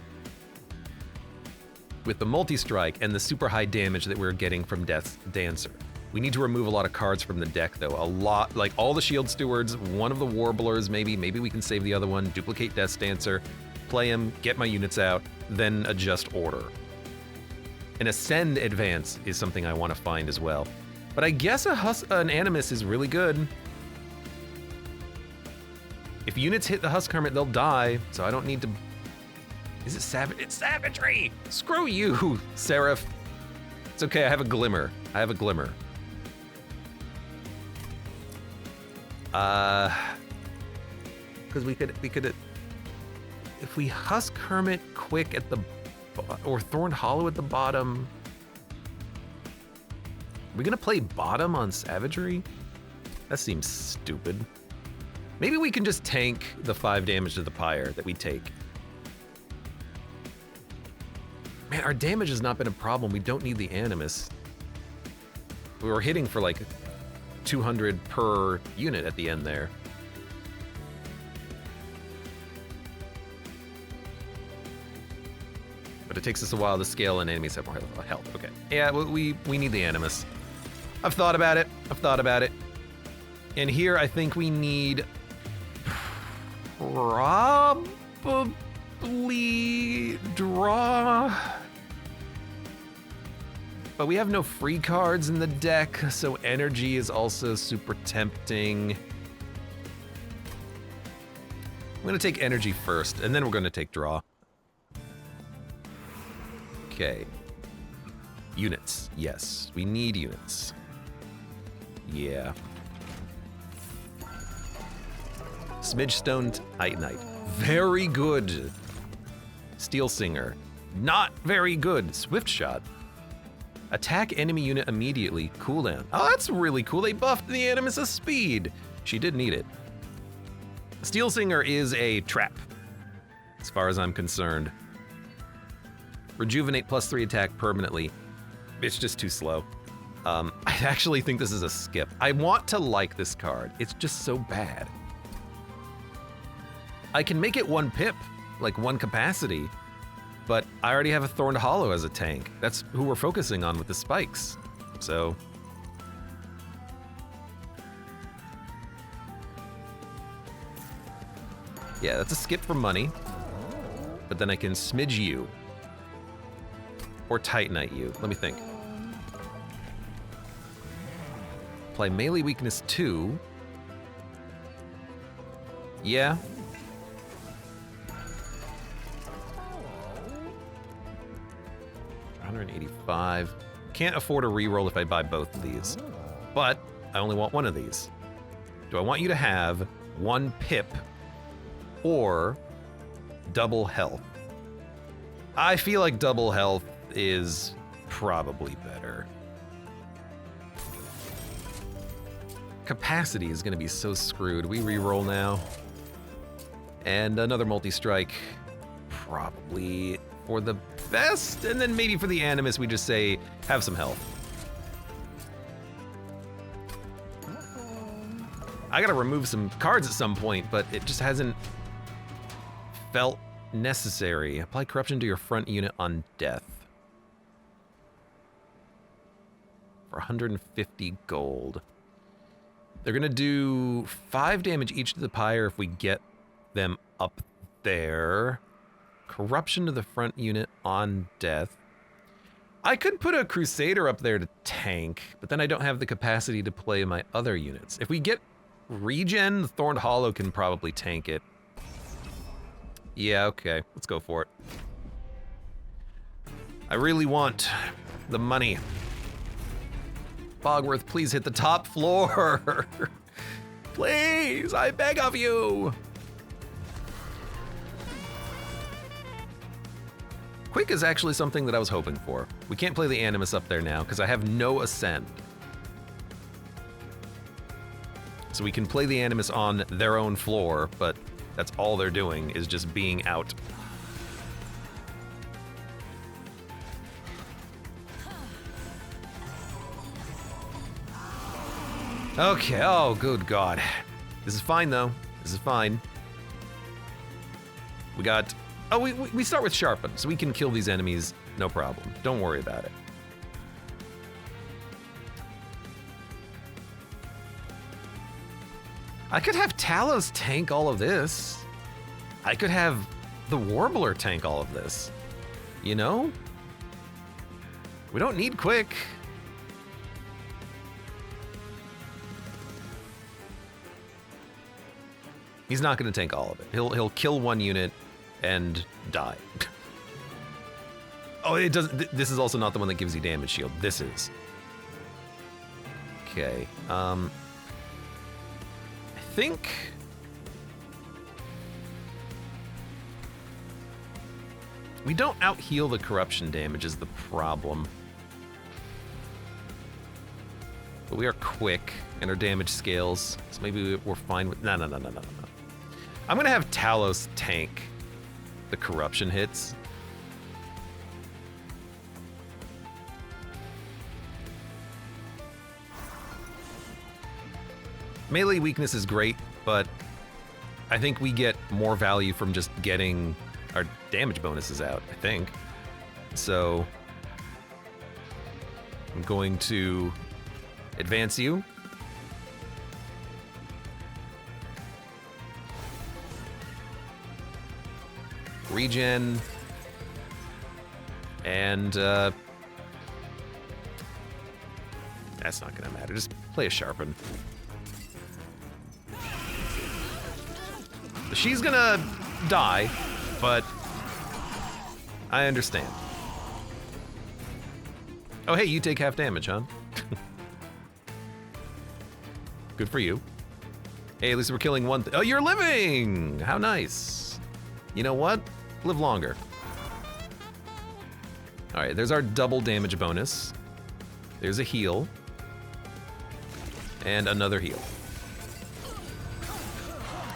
With the multi-strike and the super high damage that we're getting from Death's Dancer. We need to remove a lot of cards from the deck, though. A lot, like all the Shield Stewards, one of the Warblers, maybe we can save the other one, duplicate Death's Dancer, play him, get my units out, then adjust order. An Ascend Advance is something I want to find as well. But I guess an Animus is really good. If units hit the Husk Hermit, they'll die, so I don't need to... Is it savage? It's savagery! Screw you, Seraph. It's okay, I have a Glimmer. I have a Glimmer. Because we could... If we Husk Hermit quick at the... Or Thorned Hollow at the bottom... Are we gonna play bottom on savagery? That seems stupid. Maybe we can just tank the 5 damage to the Pyre that we take. Man, our damage has not been a problem. We don't need the Animus. We were hitting for like 200 per unit at the end there. But it takes us a while to scale and enemies have more health. Okay. Yeah, we need the Animus. I've thought about it. And here I think we need... Probably draw. But we have no free cards in the deck, so energy is also super tempting. I'm gonna take energy first, and then we're gonna take draw. Okay. Units. Yes, we need units. Yeah. Smidgestone Titanite. Very good. Steel Singer. Not very good. Swift Shot. Attack enemy unit immediately. Cooldown. Oh, that's really cool. They buffed the Animus' speed. She did need it. Steel Singer is a trap, as far as I'm concerned. Rejuvenate +3 attack permanently. It's just too slow. I actually think this is a skip. I want to like this card. It's just so bad. I can make it 1 pip, like 1 capacity, but I already have a Thorned Hollow as a tank. That's who we're focusing on with the spikes. So. Yeah, that's a skip for money. But then I can smidge you. Or Titanite you. Let me think. Apply melee weakness 2. Yeah. $185. Can't afford a reroll if I buy both of these. But I only want one of these. Do I want you to have 1 pip or double health? I feel like double health is probably better. Capacity is gonna be so screwed. We reroll now. And another multi-strike, probably for the best, and then maybe for the Animus we just say, have some health. I gotta remove some cards at some point, but it just hasn't felt necessary. Apply corruption to your front unit on death. For 150 gold. They're gonna do 5 damage each to the Pyre if we get them up there. Corruption to the front unit on death. I could put a Crusader up there to tank, but then I don't have the capacity to play my other units. If we get regen, the Thorned Hollow can probably tank it. Yeah, okay, let's go for it. I really want the money. Bogworth, please hit the top floor. Please, I beg of you. Quick is actually something that I was hoping for. We can't play the Animus up there now because I have no Ascend. So we can play the Animus on their own floor, but that's all they're doing is just being out. Okay, oh good God. This is fine though, this is fine. We got, oh we start with Sharpen, so we can kill these enemies, no problem. Don't worry about it. I could have Talos tank all of this. I could have the Warbler tank all of this. You know? We don't need Quick. He's not gonna tank all of it. He'll kill 1 unit and die. Oh, it doesn't, this is also not the one that gives you damage shield. This is. Okay, I think we don't out-heal the corruption damage is the problem. But we are quick and our damage scales, so maybe we're fine with, no. I'm gonna have Talos tank the corruption hits. Melee weakness is great, but I think we get more value from just getting our damage bonuses out, I think. So I'm going to advance you. Regen. And that's not gonna matter, just play a Sharpen. She's gonna die, but I understand. Oh, hey, you take half damage, huh? Good for you. Hey, at least we're killing one. Oh, you're living! How nice. You know what? Live longer. All right, there's our double damage bonus. There's a heal. And another heal.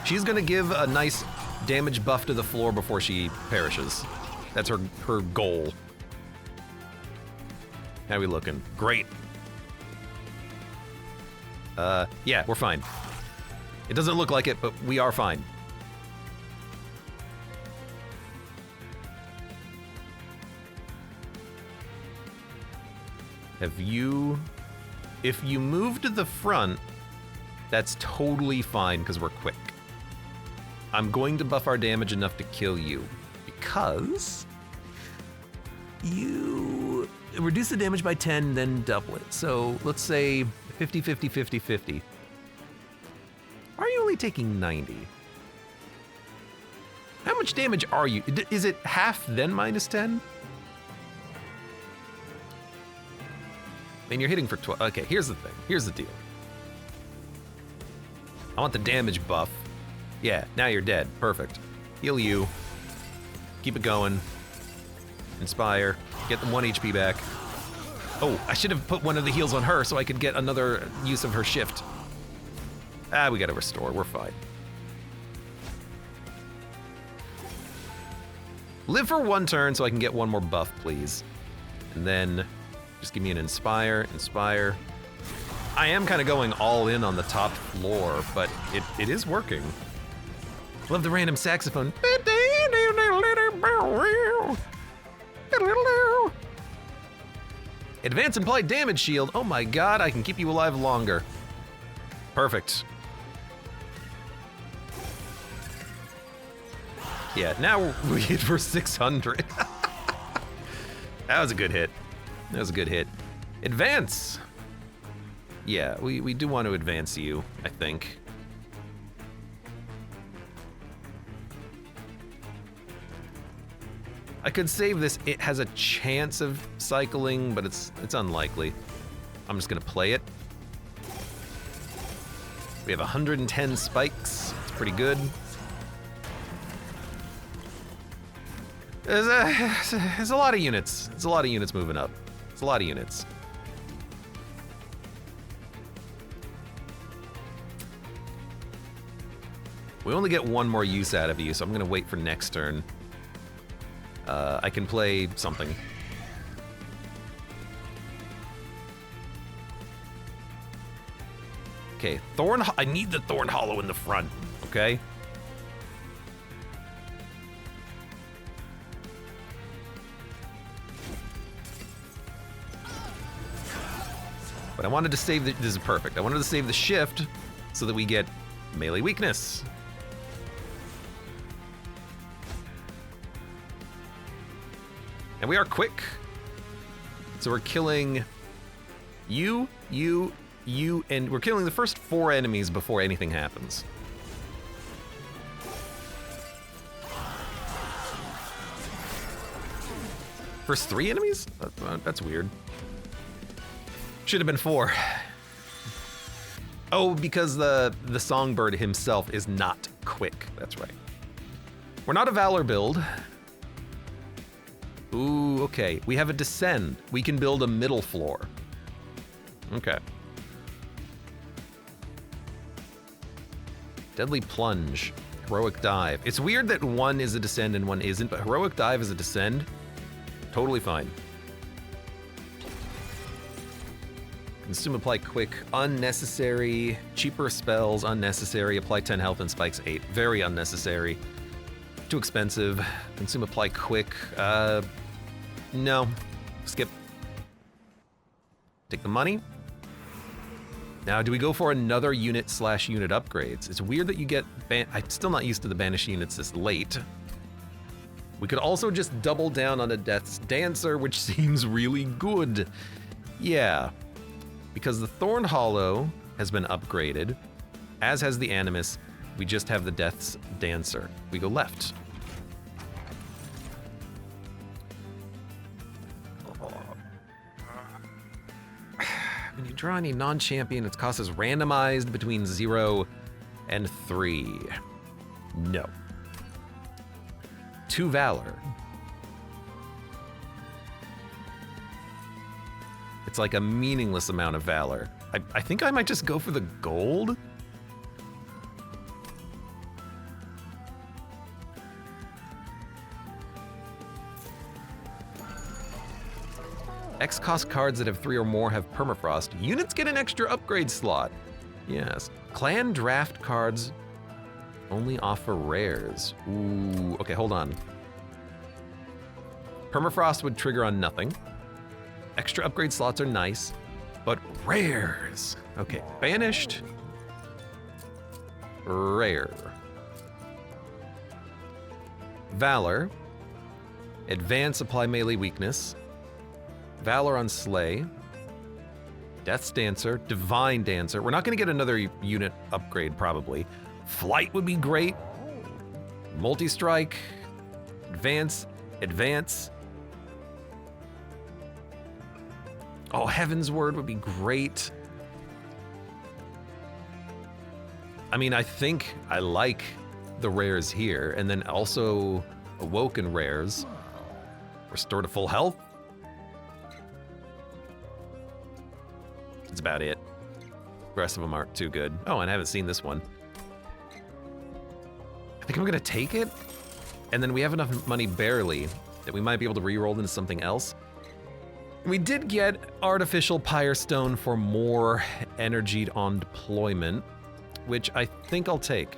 She's gonna give a nice damage buff to the floor before she perishes. That's her goal. How are we looking? Great. Yeah, we're fine. It doesn't look like it, but we are fine. If you move to the front, that's totally fine because we're quick. I'm going to buff our damage enough to kill you because you reduce the damage by 10, then double it. So let's say 50, 50, 50, 50. Are you only taking 90? How much damage are you? Is it half, then minus 10? I mean, you're hitting for 12. Okay, here's the thing. Here's the deal. I want the damage buff. Yeah, now you're dead. Perfect. Heal you. Keep it going. Inspire. Get the 1 HP back. Oh, I should have put one of the heals on her so I could get another use of her shift. Ah, we gotta restore. We're fine. Live for 1 turn so I can get 1 more buff, please. And then just give me an inspire. Inspire. I am kind of going all in on the top floor, but it is working. Love the random saxophone. Advance and apply damage shield. Oh my god, I can keep you alive longer. Perfect. Yeah, now we hit for 600. That was a good hit. That was a good hit. Advance! Yeah, we do want to advance you, I think. I could save this. It has a chance of cycling, but it's unlikely. I'm just gonna play it. We have 110 spikes. It's pretty good. There's a lot of units. There's a lot of units moving up. It's a lot of units. We only get 1 more use out of you, so I'm gonna wait for next turn. I can play something. Okay, I need the Thorn Hollow in the front, okay? But I wanted to save this is perfect. I wanted to save the shift so that we get melee weakness. And we are quick. So we're killing you, and we're killing the first 4 enemies before anything happens. First 3 enemies? That's weird. Should have been 4. Oh, because the songbird himself is not quick. That's right. We're not a Valor build. Ooh, okay. We have a descend. We can build a middle floor. Okay. Deadly plunge. Heroic dive. It's weird that 1 is a descend and 1 isn't, but heroic dive is a descend. Totally fine. Consume, apply quick, unnecessary. Cheaper spells, unnecessary. Apply 10 health and spikes 8. Very unnecessary. Too expensive. Consume, apply quick. No. Skip. Take the money. Now, do we go for another unit / unit upgrades? It's weird that you get I'm still not used to the banished units this late. We could also just double down on a Death's Dancer, which seems really good. Yeah. Because the Thorn Hollow has been upgraded, as has the Animus. We just have the Death's Dancer. We go left. you draw any non-champion, its cost is randomized between 0 and 3. No. 2 Valor. It's like a meaningless amount of Valor. I think I might just go for the gold. X-cost cards that have 3 or more have permafrost. Units get an extra upgrade slot. Yes. Clan draft cards only offer rares. Ooh, okay, hold on. Permafrost would trigger on nothing. Extra upgrade slots are nice, but rares. Okay, banished. Rare. Valor. Advance, apply melee weakness. Valor on Slay. Death's Dancer. Divine Dancer. We're not going to get another unit upgrade, probably. Flight would be great. Multi-strike. Advance. Advance. Oh, Heaven's Word would be great. I mean, I think I like the rares here, and then also Awoken rares. Restore to full health. That's about it. The rest of them aren't too good. Oh, and I haven't seen this one. I think I'm gonna take it, and then we have enough money barely that we might be able to re-roll into something else. We did get Artificial Pyre Stone for more energy on deployment, which I think I'll take.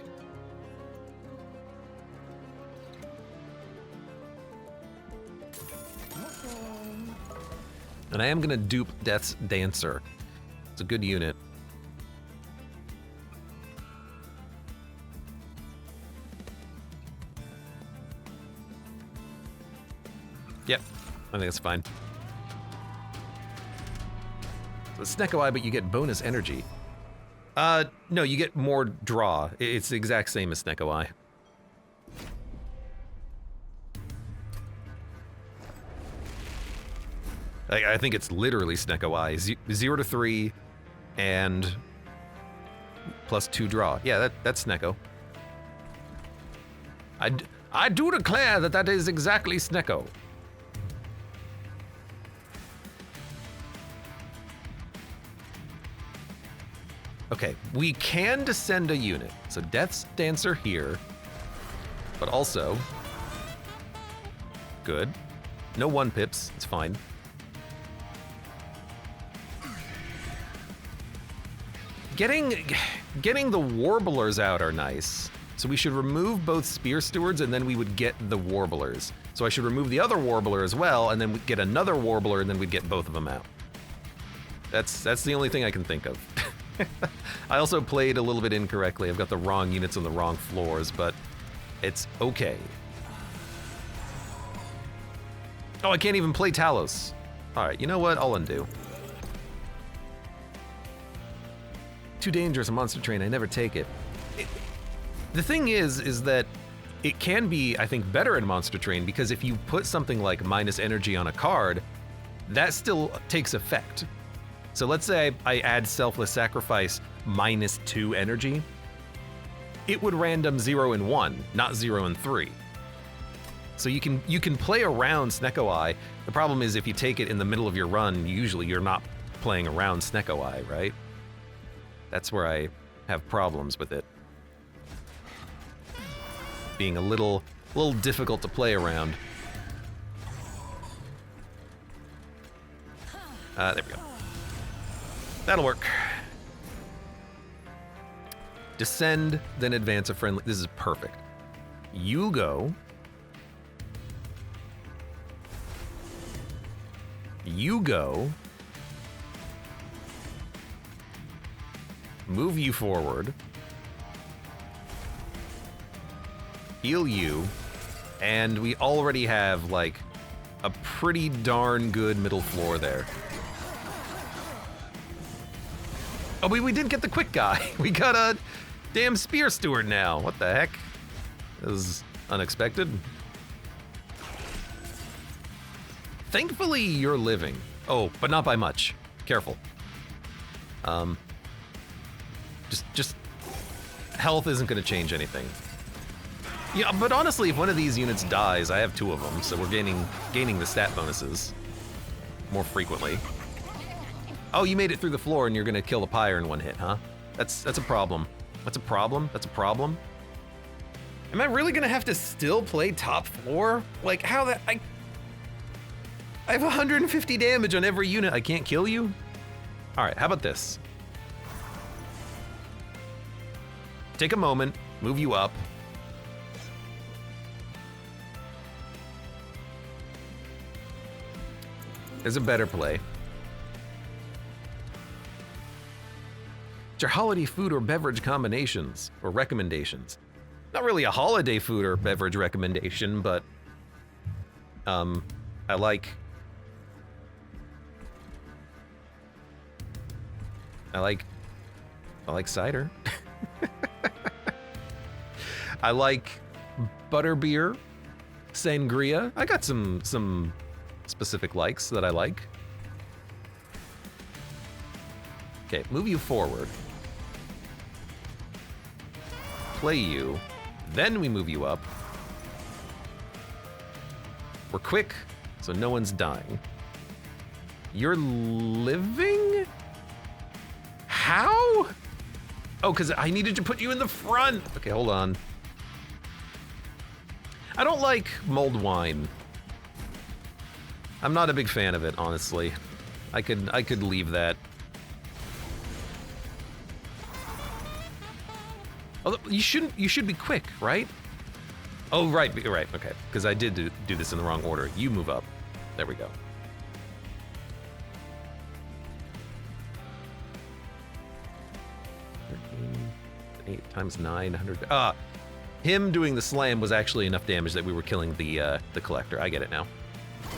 And I am gonna dupe Death's Dancer. It's a good unit. Yep, I think that's fine. So it's Snecko Eye, but you get bonus energy. No, you get more draw. It's the exact same as Snecko Eye. I think it's literally Snecko Eye. 0 to 3 and plus 2 draw. Yeah, that's Snecko. I do declare that is exactly Snecko. Okay, we can descend a unit. So Death's Dancer here, but also good. No 1-pips, it's fine. Getting the Warblers out are nice. So we should remove both Spear Stewards and then we would get the Warblers. So I should remove the other Warbler as well and then we'd get another Warbler and then we'd get both of them out. That's the only thing I can think of. I also played a little bit incorrectly. I've got the wrong units on the wrong floors, but it's okay. Oh, I can't even play Talos. All right, you know what? I'll undo. Too dangerous a monster train, I never take it. The thing is that it can be, I think, better in Monster Train because if you put something like minus energy on a card, that still takes effect. So let's say I add Selfless Sacrifice minus 2 energy. It would random 0 and 1, not 0 and 3. So you can play around Snecko Eye. The problem is if you take it in the middle of your run, usually you're not playing around Snecko Eye, right? That's where I have problems with it. Being a little difficult to play around. There we go. That'll work. Descend, then advance a friendly. This is perfect. You go. You go. Move you forward. Heal you. And we already have, like, a pretty darn good middle floor there. Oh, we did get the quick guy. We got a damn Spear Steward now. What the heck? This is unexpected. Thankfully, you're living. Oh, but not by much. Careful. Just health isn't going to change anything. Yeah, but honestly, if one of these units dies, I have 2 of them, so we're gaining the stat bonuses more frequently. Oh, you made it through the floor and you're gonna kill the pyre in 1 hit, huh? That's a problem. That's a problem. That's a problem. Am I really gonna have to still play top floor? Like, how that I have 150 damage on every unit. I can't kill you? All right, how about this? Take a moment, move you up. There's a better play. Your holiday food or beverage combinations or recommendations. Not really a holiday food or beverage recommendation, but I like cider. I like butterbeer, sangria. I got some specific likes that I like. Okay, move you forward. Play you. Then we move you up. We're quick, so no one's dying. You're living? How? Oh, because I needed to put you in the front. Okay, hold on. I don't like mulled wine. I'm not a big fan of it, honestly. I could leave that. Although you should be quick, right? Oh, right, okay. Because I did do this in the wrong order. You move up. There we go. Eight times 900. Him doing the slam was actually enough damage that we were killing the collector. I get it now.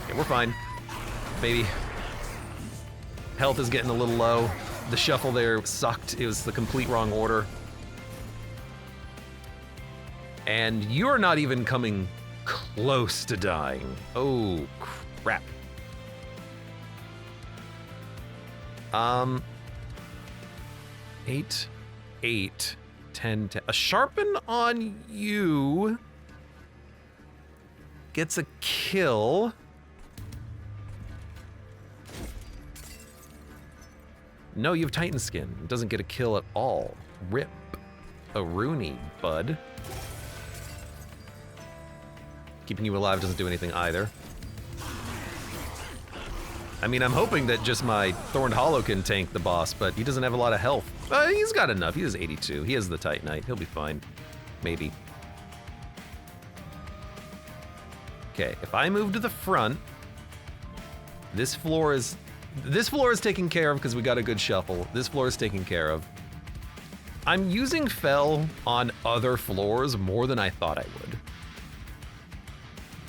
Okay, we're fine, baby. Health is getting a little low. The shuffle there sucked. It was the complete wrong order. And you're not even coming close to dying. Oh, crap. 8, 8, 10, 10. A sharpen on you gets a kill. No, you have Titan skin. It doesn't get a kill at all. Rip. A Rooney, bud. Keeping you alive doesn't do anything either. I mean, I'm hoping that just my Thorned Hollow can tank the boss, but he doesn't have a lot of health. He's got enough. He has 82. He has the Titanite. He'll be fine. Maybe. Okay, if I move to the front, this floor is taken care of because we got a good shuffle. This floor is taken care of. I'm using Fel on other floors more than I thought I would.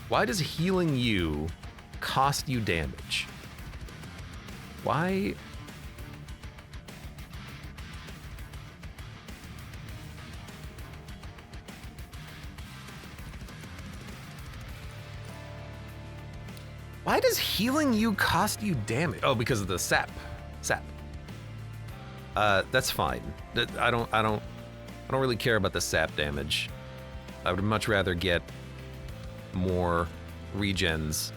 Why does healing you cost you damage? Why? Why does healing you cost you damage? Oh, because of the sap. Sap. That's fine. I don't really care about the sap damage. I would much rather get more regens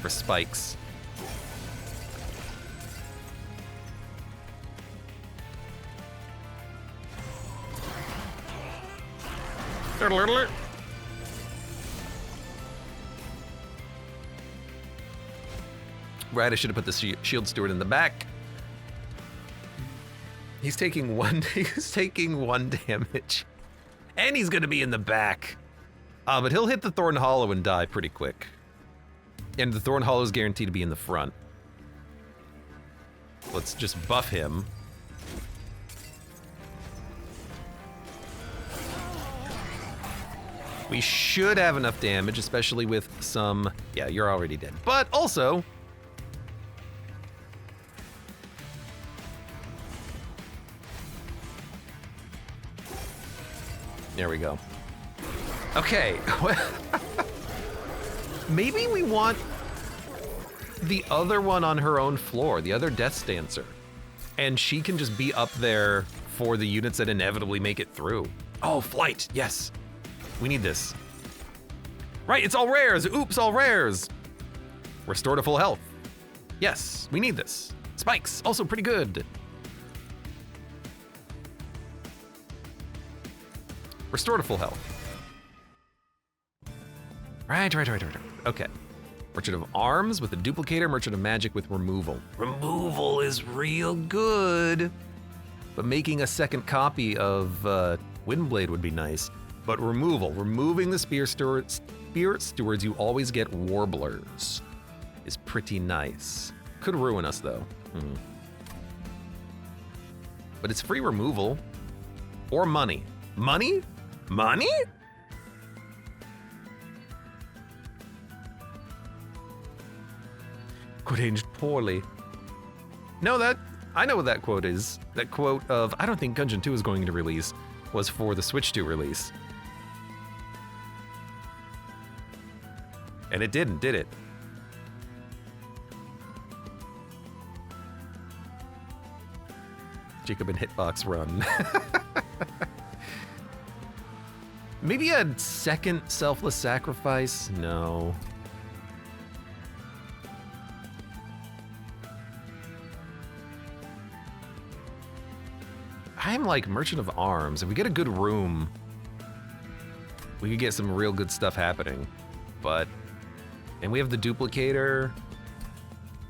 for spikes. Right, I should have put the shield steward in the back. He's taking one damage. And he's gonna be in the back. But he'll hit the Thorn Hollow and die pretty quick. And the Thorn Hollow is guaranteed to be in the front. Let's just buff him. We should have enough damage, especially with some... Yeah, you're already dead. But also... There we go. Okay. Maybe we want the other one on her own floor, the other Death Stancer. and she can just be up there for the units that inevitably make it through. Oh, flight, yes. We need this. Right, it's all rares. Oops, all rares. Restore to full health. Yes, we need this. Spikes, also pretty good. Restore to full health. Right. Okay. Merchant of Arms with a duplicator, Merchant of Magic with removal. Removal is real good. But making a second copy of Windblade would be nice. But removing the Spirit Stewards, you always get Warblers, is pretty nice. Could ruin us though. But it's free removal. Or money. Money? Money? Quote aged poorly. No, I know what that quote is. That quote of, I don't think Gungeon 2 is going to release, was for the Switch 2 release. And it didn't, did it? Jacob and Hitbox run. Maybe a second selfless sacrifice? No. I'm like Merchant of Arms. If we get a good room, we could get some real good stuff happening. And we have the duplicator.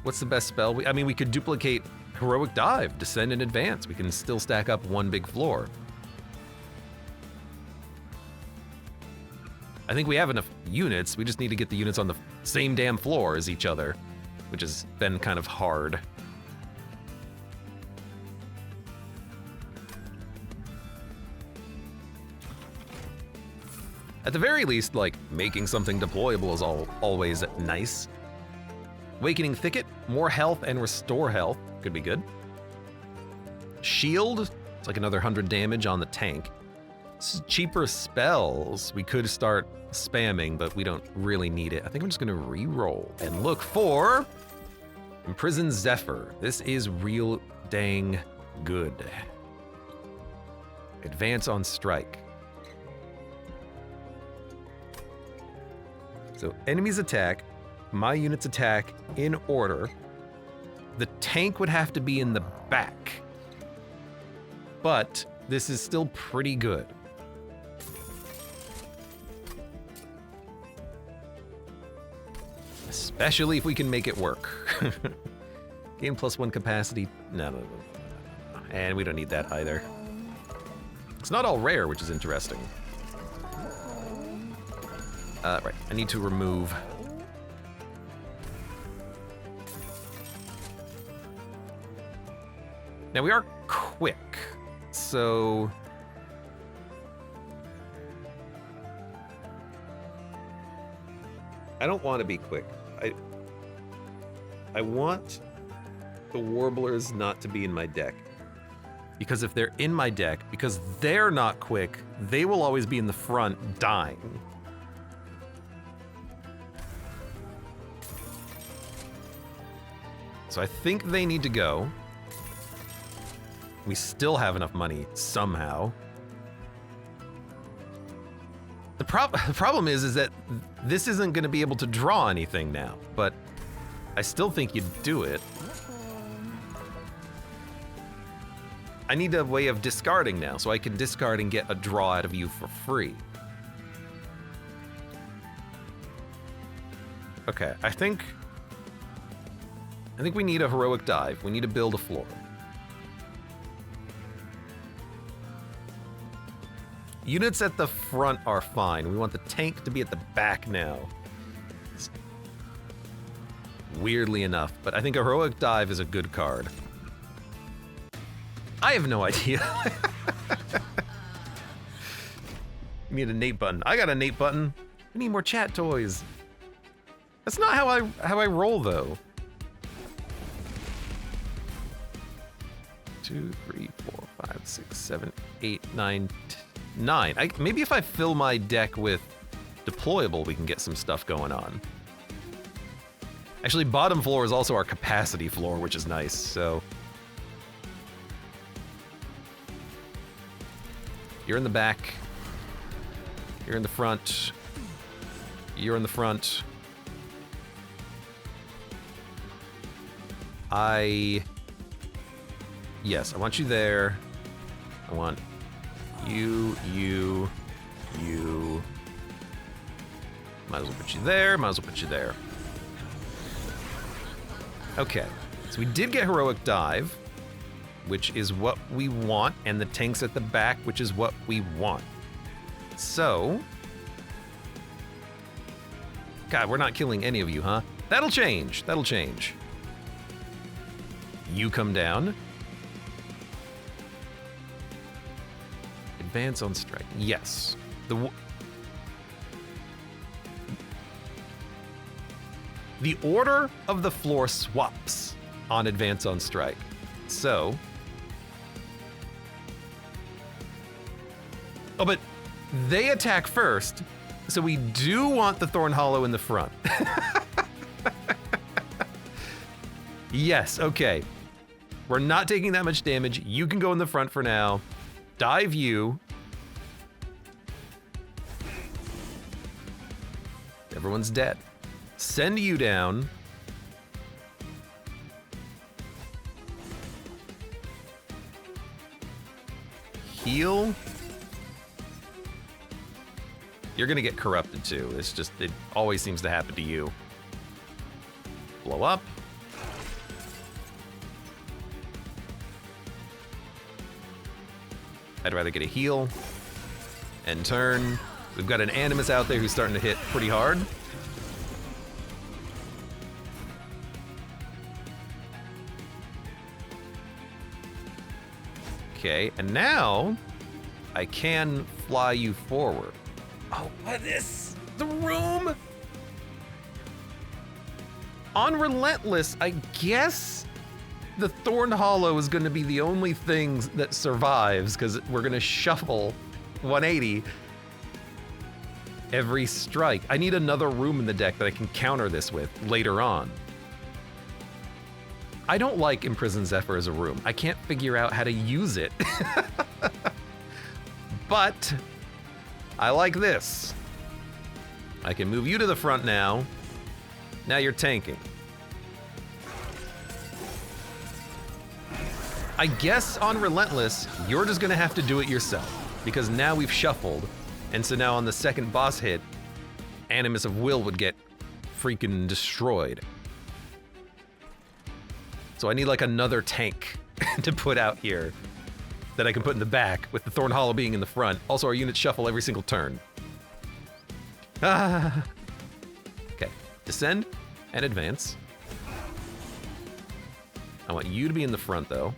What's the best spell? We could duplicate Heroic Dive, Descend in Advance. We can still stack up one big floor. I think we have enough units. We just need to get the units on the same damn floor as each other, which has been kind of hard. At the very least, like, making something deployable is always nice. Awakening Thicket, more health and restore health, could be good. Shield, it's like another 100 damage on the tank. Cheaper spells, we could start spamming, but we don't really need it. I think I'm just gonna re-roll and look for Imprisoned Zephyr. This is real dang good. Advance on strike. So enemies attack, my units attack in order. The tank would have to be in the back, but this is still pretty good. Especially if we can make it work. Gain +1 capacity, no. And we don't need that either. It's not all rare, which is interesting. Right, I need to remove. Now we are quick, so I don't want to be quick. I want the Warblers not to be in my deck. Because if they're in my deck, because they're not quick, they will always be in the front dying. So I think they need to go. We still have enough money somehow. The problem is that this isn't going to be able to draw anything now, but I still think you'd do it. I need a way of discarding now, so I can discard and get a draw out of you for free. Okay, I think we need a Heroic Dive. We need to build a floor. Units at the front are fine. We want the tank to be at the back now. Weirdly enough, but I think a Heroic Dive is a good card. I have no idea. We need a Nate button. I got a Nate button. We need more chat toys. That's not how I roll though. 2, 3, 4, 5, 6, 7, 8, 9, 9. Maybe if I fill my deck with deployable, we can get some stuff going on. Actually, bottom floor is also our capacity floor, which is nice, so You're in the back. You're in the front. You're in the front. Yes, I want you there. I want you. Might as well put you there, might as well put you there. Okay, so we did get Heroic Dive, which is what we want, and the tanks at the back, which is what we want. So... God, we're not killing any of you, huh? That'll change, that'll change. You come down. Advance on strike. Yes. The order of the floor swaps on advance on strike. So... Oh, but they attack first, so we do want the Thorn Hollow in the front. Yes, okay. We're not taking that much damage. You can go in the front for now. Dive you. Everyone's dead. Send you down. Heal. You're gonna get corrupted too. It's just, it always seems to happen to you. Blow up. I'd rather get a heal and turn. We've got an Animus out there who's starting to hit pretty hard. Okay, and now I can fly you forward. Oh, what is the room? On Relentless, I guess the Thorn Hollow is going to be the only thing that survives because we're going to shuffle 180 every strike. I need another room in the deck that I can counter this with later on. I don't like Imprisoned Zephyr as a room. I can't figure out how to use it. But I like this. I can move you to the front now. Now you're tanking. I guess on Relentless, you're just gonna have to do it yourself because now we've shuffled. And so now on the second boss hit, Animus of Will would get freaking destroyed. So I need like another tank to put out here that I can put in the back with the Thorn Hollow being in the front. Also, our units shuffle every single turn. Ah. Okay, descend and advance. I want you to be in the front though.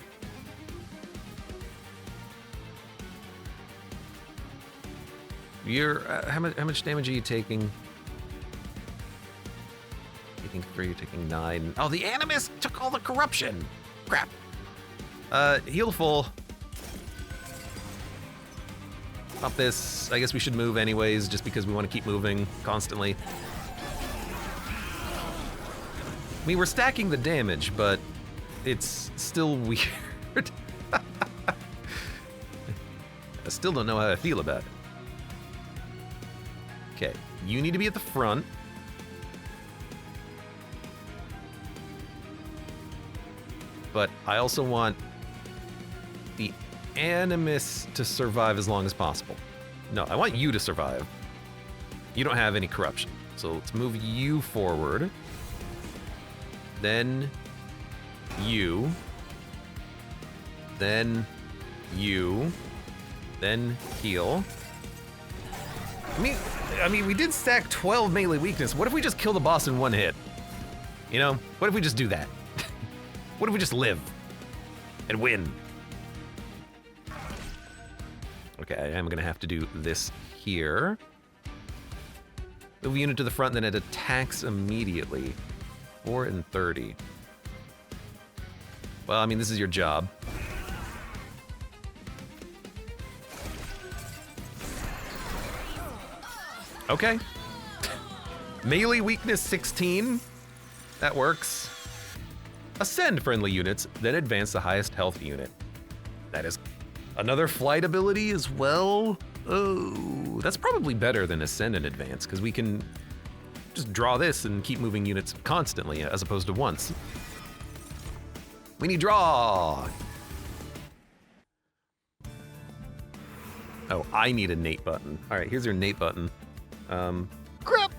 You're, how much damage are you taking? Taking 3, you're taking 9. Oh, the Animus took all the corruption. Crap. Heal full. Pop this. I guess we should move anyways, just because we want to keep moving constantly. I mean, we're stacking the damage, but it's still weird. I still don't know how I feel about it. Okay, you need to be at the front. But I also want the Animus to survive as long as possible. No, I want you to survive. You don't have any corruption. So let's move you forward. Then you. Then you. Then heal. I mean, we did stack 12 melee weakness. What if we just kill the boss in one hit? You know, what if we just do that? What if we just live and win? Okay, I am gonna have to do this here. Move a unit to the front, then it attacks immediately. 4 and 30. Well, I mean, this is your job. Okay. Melee weakness 16. That works. Ascend friendly units, then advance the highest health unit. That is Another flight ability as well. Oh, that's probably better than Ascend and Advance, because we can just draw this and keep moving units constantly as opposed to once. We need draw. Oh, I need a Nate button. All right, here's your Nate button. Crap.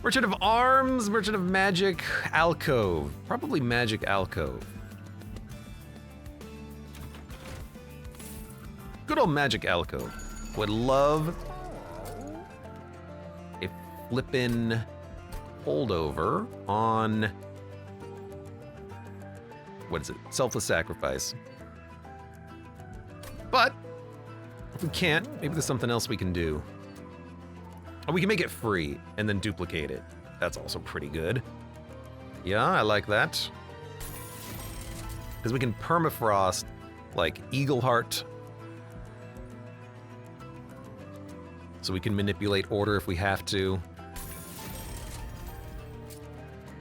Merchant of Arms, Merchant of Magic, Alcove. Probably Magic Alcove. Good old Magic Alcove. Would love a flippin' holdover on, what is it? Selfless Sacrifice. But if we can't, maybe there's something else we can do. Oh, we can make it free and then duplicate it. That's also pretty good. Yeah, I like that. Because we can permafrost like Eagleheart. So we can manipulate order if we have to.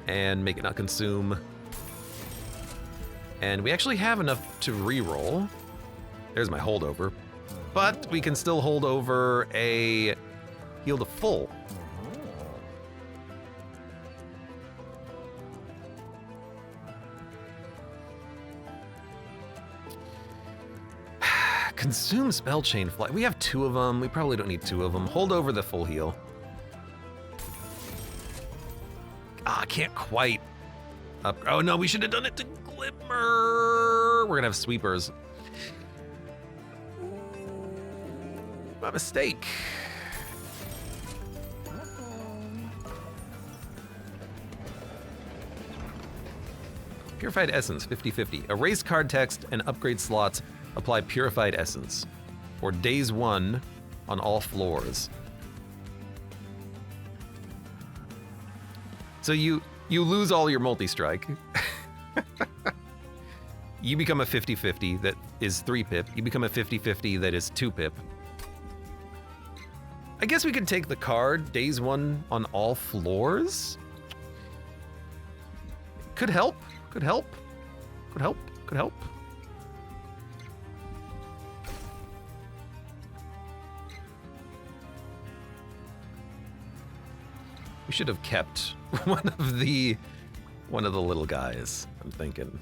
And make it not consume. And we actually have enough to reroll. There's my holdover. But we can still hold over a heal to full. Consume spell chain flight. We have 2 of them. We probably don't need 2 of them. Hold over the full heal. Ah, I can't quite. Oh no, we should have done it to Glimmer. We're gonna have sweepers. My mistake. Purified Essence, 50/50. Erase card text and upgrade slots. Apply Purified Essence. For days 1 on all floors. So you lose all your multi-strike. You become a 50/50 that is 3 pip. You become a 50/50 that is 2 pip. I guess we could take the card, days 1 on all floors. Could help, could help, could help, could help. We should have kept one of the little guys, I'm thinking.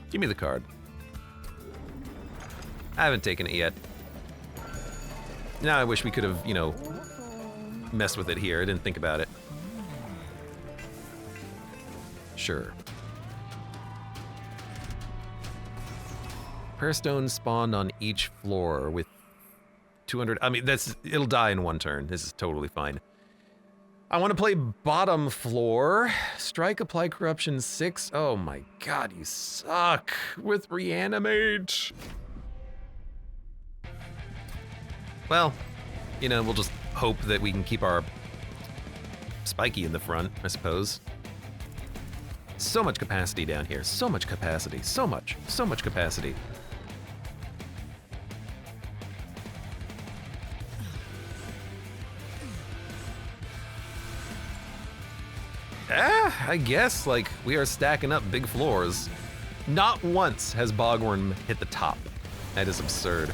Give me the card. I haven't taken it yet. Now I wish we could have, you know, messed with it here. I didn't think about it. Sure. Prayer stones spawned on each floor with 200. I mean, it'll die in 1 turn. This is totally fine. I want to play bottom floor. Strike, apply corruption 6. Oh my god, you suck with reanimate. Well, you know, we'll just hope that we can keep our spiky in the front, I suppose. So much capacity down here. So much capacity. So much capacity. I guess, like, we are stacking up big floors. Not once has Bogworm hit the top. That is absurd.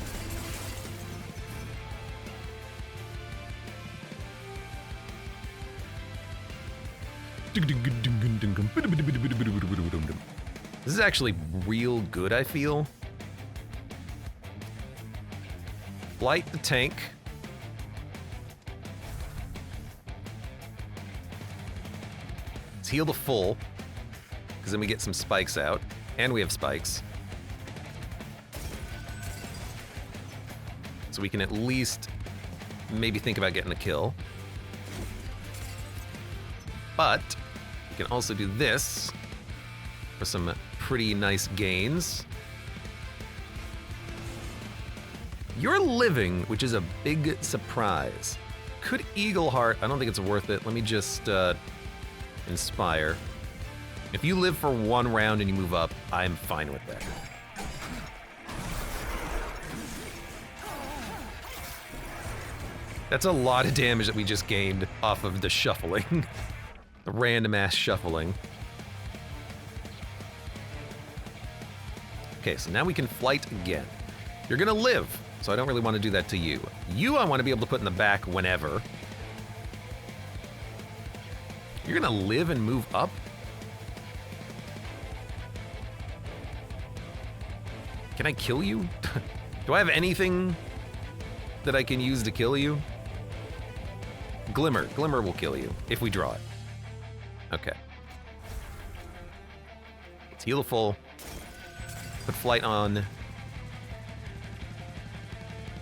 This is actually real good, I feel. Blight the tank. Let's heal the full, because then we get some spikes out, and we have spikes. So we can at least maybe think about getting a kill. But we can also do this for some pretty nice gains. You're living, which is a big surprise. Could Eagleheart, I don't think it's worth it. Let me just inspire. If you live for 1 round and you move up, I'm fine with that. That's a lot of damage that we just gained off of the shuffling. The random ass shuffling. Okay, so now we can flight again. You're gonna live, so I don't really want to do that to you. You I want to be able to put in the back whenever. You're gonna live and move up? Can I kill you? Do I have anything that I can use to kill you? Glimmer. Glimmer will kill you if we draw it. Okay. Let's heal full. Put flight on.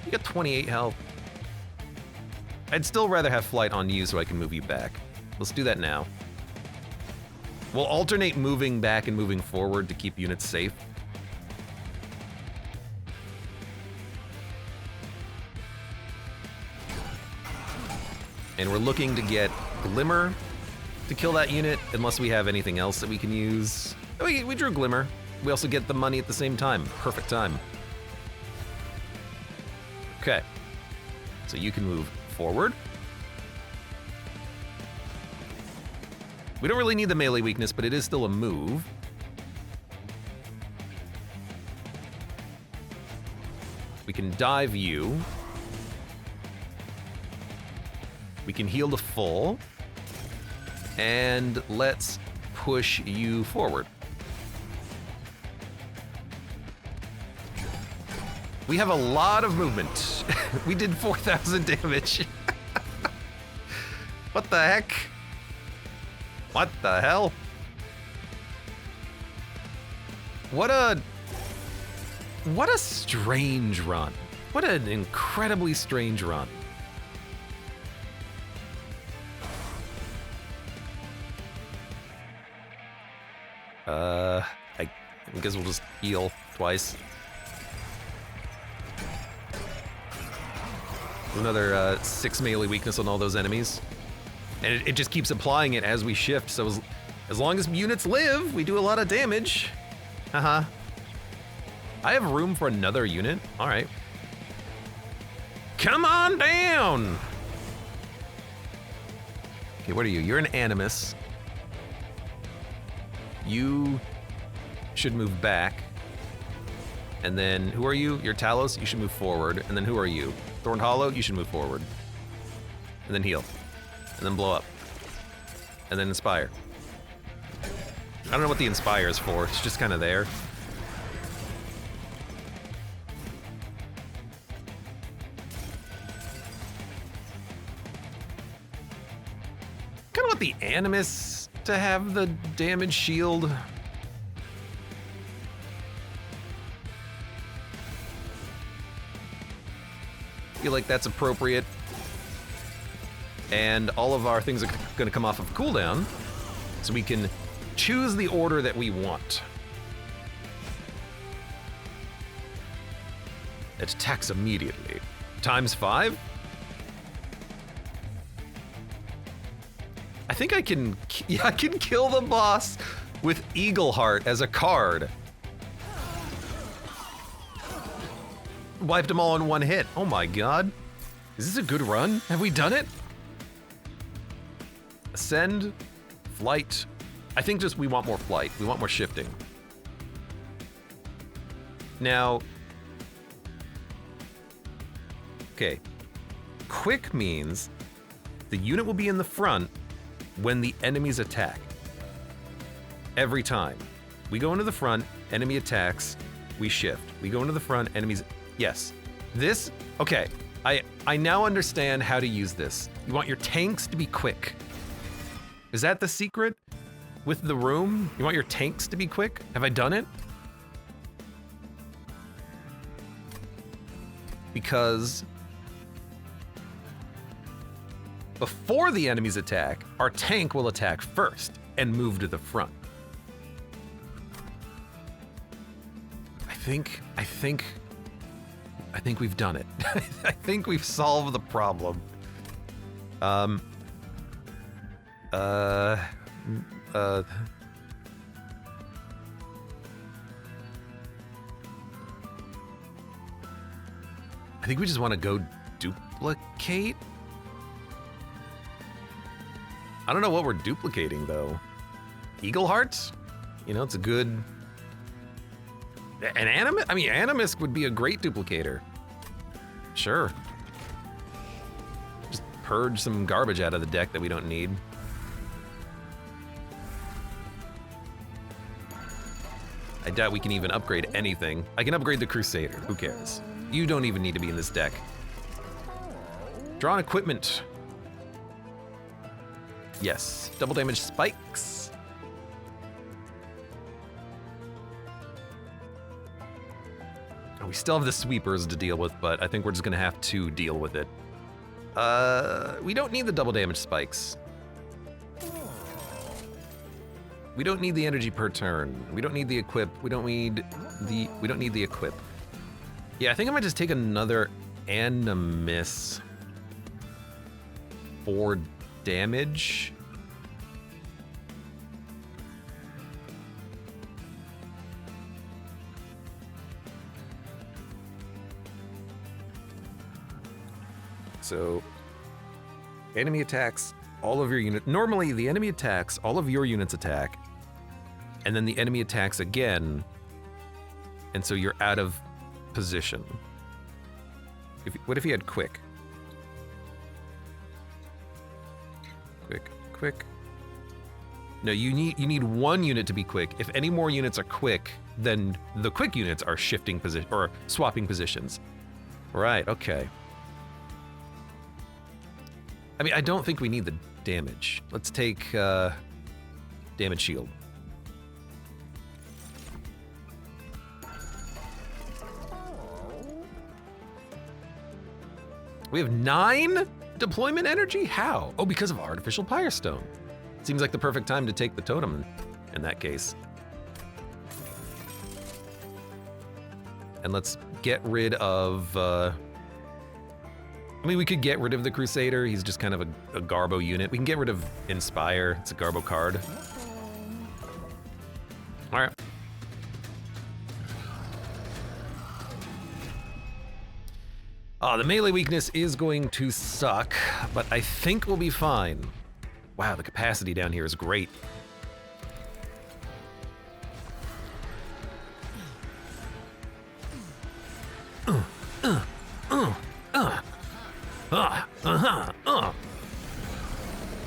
You got 28 health. I'd still rather have flight on you so I can move you back. Let's do that now. We'll alternate moving back and moving forward to keep units safe. And we're looking to get Glimmer to kill that unit, unless we have anything else that we can use. Oh, we drew Glimmer. We also get the money at the same time. Perfect time. Okay. So you can move forward. We don't really need the melee weakness, but it is still a move. We can dive you. We can heal to full. And let's push you forward. We have a lot of movement. We did 4,000 damage. What the heck? What the hell? What a strange run. What an incredibly strange run. I guess we'll just heal twice. Another 6 melee weakness on all those enemies. And it just keeps applying it as we shift, so as long as units live, we do a lot of damage. Haha. I have room for another unit? Alright. Come on down! Okay, what are you? You're an Animus. You should move back. And then, who are you? You're Talos, you should move forward. And then who are you? Thorned Hollow, you should move forward. And then heal. And then blow up. And then inspire. I don't know what the inspire is for, it's just kind of there. Kind of want the Animus to have the damage shield. Feel like that's appropriate. And all of our things are going to come off of cooldown, so we can choose the order that we want. It attacks immediately. ×5? I think I can, yeah, I can kill the boss with Eagle Heart as a card. Wiped them all in one hit. Oh my god. Is this a good run? Have we done it? Ascend, flight. I think just we want more flight. We want more shifting. Now, okay. Quick means the unit will be in the front when the enemies attack. Every time. We go into the front, enemy attacks, we shift. We go into the front, enemies... Yes. This... Okay. I now understand how to use this. You want your tanks to be quick. Is that the secret with the room? You want your tanks to be quick? Have I done it? Because before the enemies attack, our tank will attack first and move to the front. I think we've done it. I think we've solved the problem. I think we just want to go duplicate. I don't know what we're duplicating though. Eagle Hearts? You know, it's a good An Animist? I mean, Animist would be a great duplicator. Sure. Just purge some garbage out of the deck that we don't need. I doubt we can even upgrade anything. I can upgrade the Crusader, who cares? You don't even need to be in this deck. Drawn equipment. Yes, double damage spikes. Oh, we still have the sweepers to deal with, but I think we're just gonna have to deal with it. We don't need the double damage spikes. We don't need the energy per turn. We don't need the equip. We don't need the equip. Yeah, I think I might just take another Animus for damage. So, enemy attacks all of your units. Normally, the enemy attacks, all of your units attack, and then the enemy attacks again, and so you're out of position. What if he had quick? Quick. No, you need one unit to be quick. If any more units are quick, then the quick units are shifting position or swapping positions. Right, okay. I mean, I don't think we need the damage. Let's take damage shield. We have 9 deployment energy? How? Oh, because of artificial Pyre Stone. Seems like the perfect time to take the totem in that case. And let's get rid of, I mean, we could get rid of the Crusader. He's just kind of a Garbo unit. We can get rid of Inspire. It's a Garbo card. All right. Oh, the melee weakness is going to suck, but I think we'll be fine. Wow, the capacity down here is great.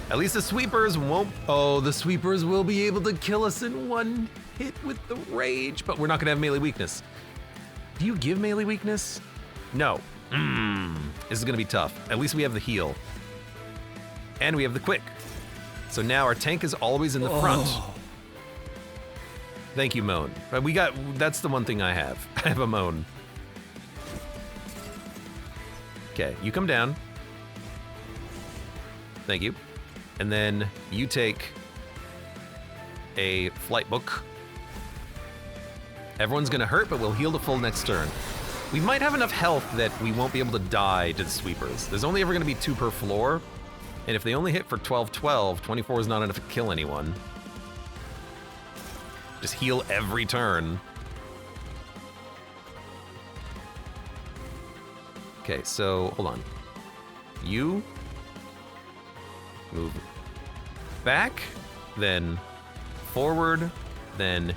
At least the sweepers won't. Oh, the sweepers will be able to kill us in one hit with the rage, but we're not gonna have melee weakness. Do you give melee weakness? No. This is gonna be tough. At least we have the heal. And we have the quick. So now our tank is always in the front. Thank you, Moan. That's the one thing I have. I have a Moan. Okay, you come down. Thank you. And then you take a flight book. Everyone's gonna hurt, but we'll heal to full next turn. We might have enough health that we won't be able to die to the sweepers. There's only ever gonna be 2 per floor. And if they only hit for 12-12, 24 is not enough to kill anyone. Just heal every turn. Okay, so hold on. You move back, then forward, then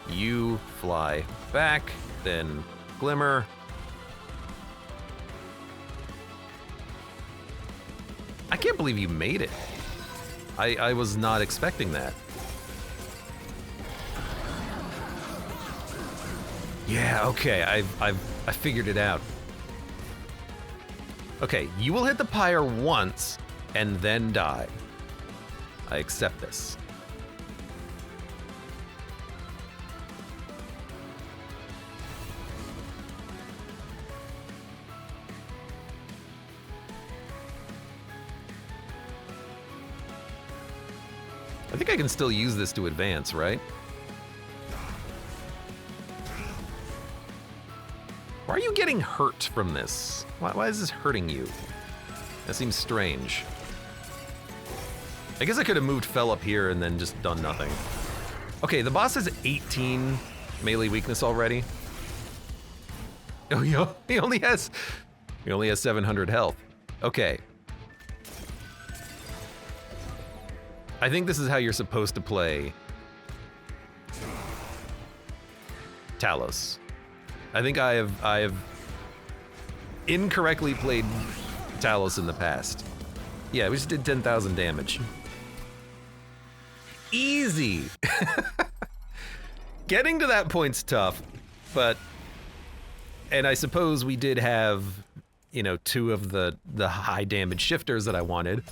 you fly back, then glimmer. I can't believe you made it. I was not expecting that. Yeah, okay, I figured it out. Okay, you will hit the pyre once and then die. I accept this. I think I can still use this to advance, right? Why are you getting hurt from this? Why is this hurting you? That seems strange. I guess I could have moved Fell up here and then just done nothing. Okay, the boss has 18 melee weakness already. Oh, he only has 700 health. Okay. I think this is how you're supposed to play. Talos. I think I have incorrectly played Talos in the past. Yeah, we just did 10,000 damage. Easy. Getting to that point's tough, but, and I suppose we did have, you know, 2 of the high damage shifters that I wanted.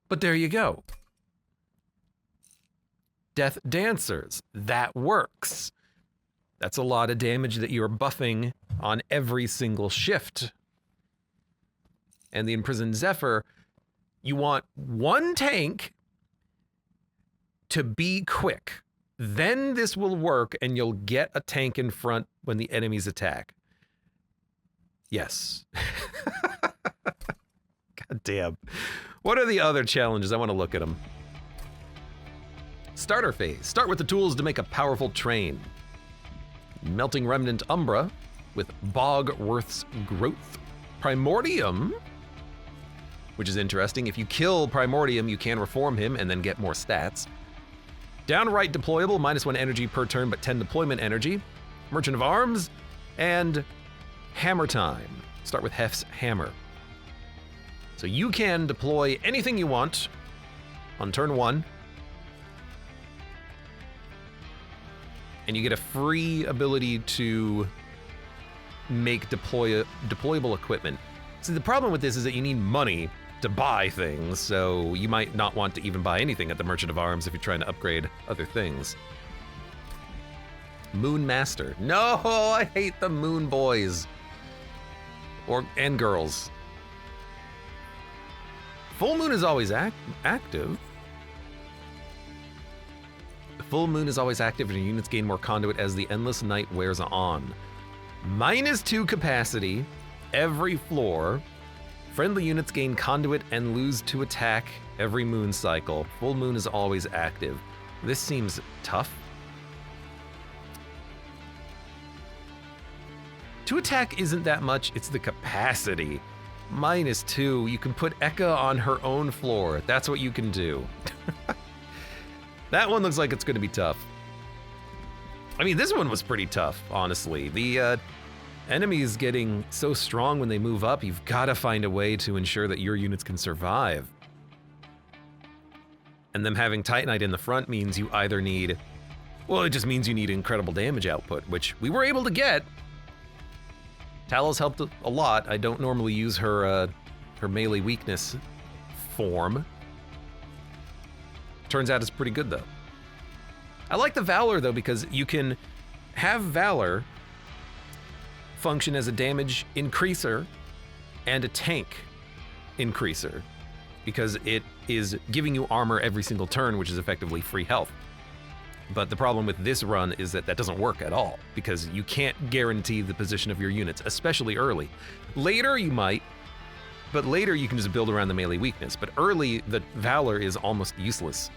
But there you go. Death Dancers, that works. That's a lot of damage that you're buffing on every single shift. And the Imprisoned Zephyr, you want 1 tank to be quick. Then this will work and you'll get a tank in front when the enemies attack. Yes. God damn. What are the other challenges? I want to look at them. Starter phase. Start with the tools to make a powerful train. Melting Remnant Umbra with Bogworth's Growth. Primordium, which is interesting. If you kill Primordium, you can reform him and then get more stats. Downright deployable, -1 energy per turn, but 10 deployment energy. Merchant of Arms, and Hammer Time. Start with Hef's Hammer. So you can deploy anything you want on turn 1. And you get a free ability to make deployable equipment. See, the problem with this is that you need money to buy things, so you might not want to even buy anything at the Merchant of Arms if you're trying to upgrade other things. Moon Master. No, I hate the Moon Boys. And girls. Full Moon is always active. The full moon is always active and your units gain more conduit as the endless night wears on. -2 capacity every floor. Friendly units gain conduit and lose 2 attack every moon cycle. Full moon is always active. This seems tough. 2 attack isn't that much, it's the capacity. -2, you can put Eka on her own floor. That's what you can do. That one looks like it's gonna be tough. I mean, this one was pretty tough, honestly. The enemies getting so strong when they move up, you've gotta find a way to ensure that your units can survive. And them having Titanite in the front means you either need, well, it just means you need incredible damage output, which we were able to get. Talos helped a lot. I don't normally use her melee weakness form. Turns out it's pretty good though. I like the Valor though because you can have Valor function as a damage increaser and a tank increaser because it is giving you armor every single turn, which is effectively free health. But the problem with this run is that that doesn't work at all because you can't guarantee the position of your units, especially early. Later you might, but later you can just build around the melee weakness. But early, the Valor is almost useless.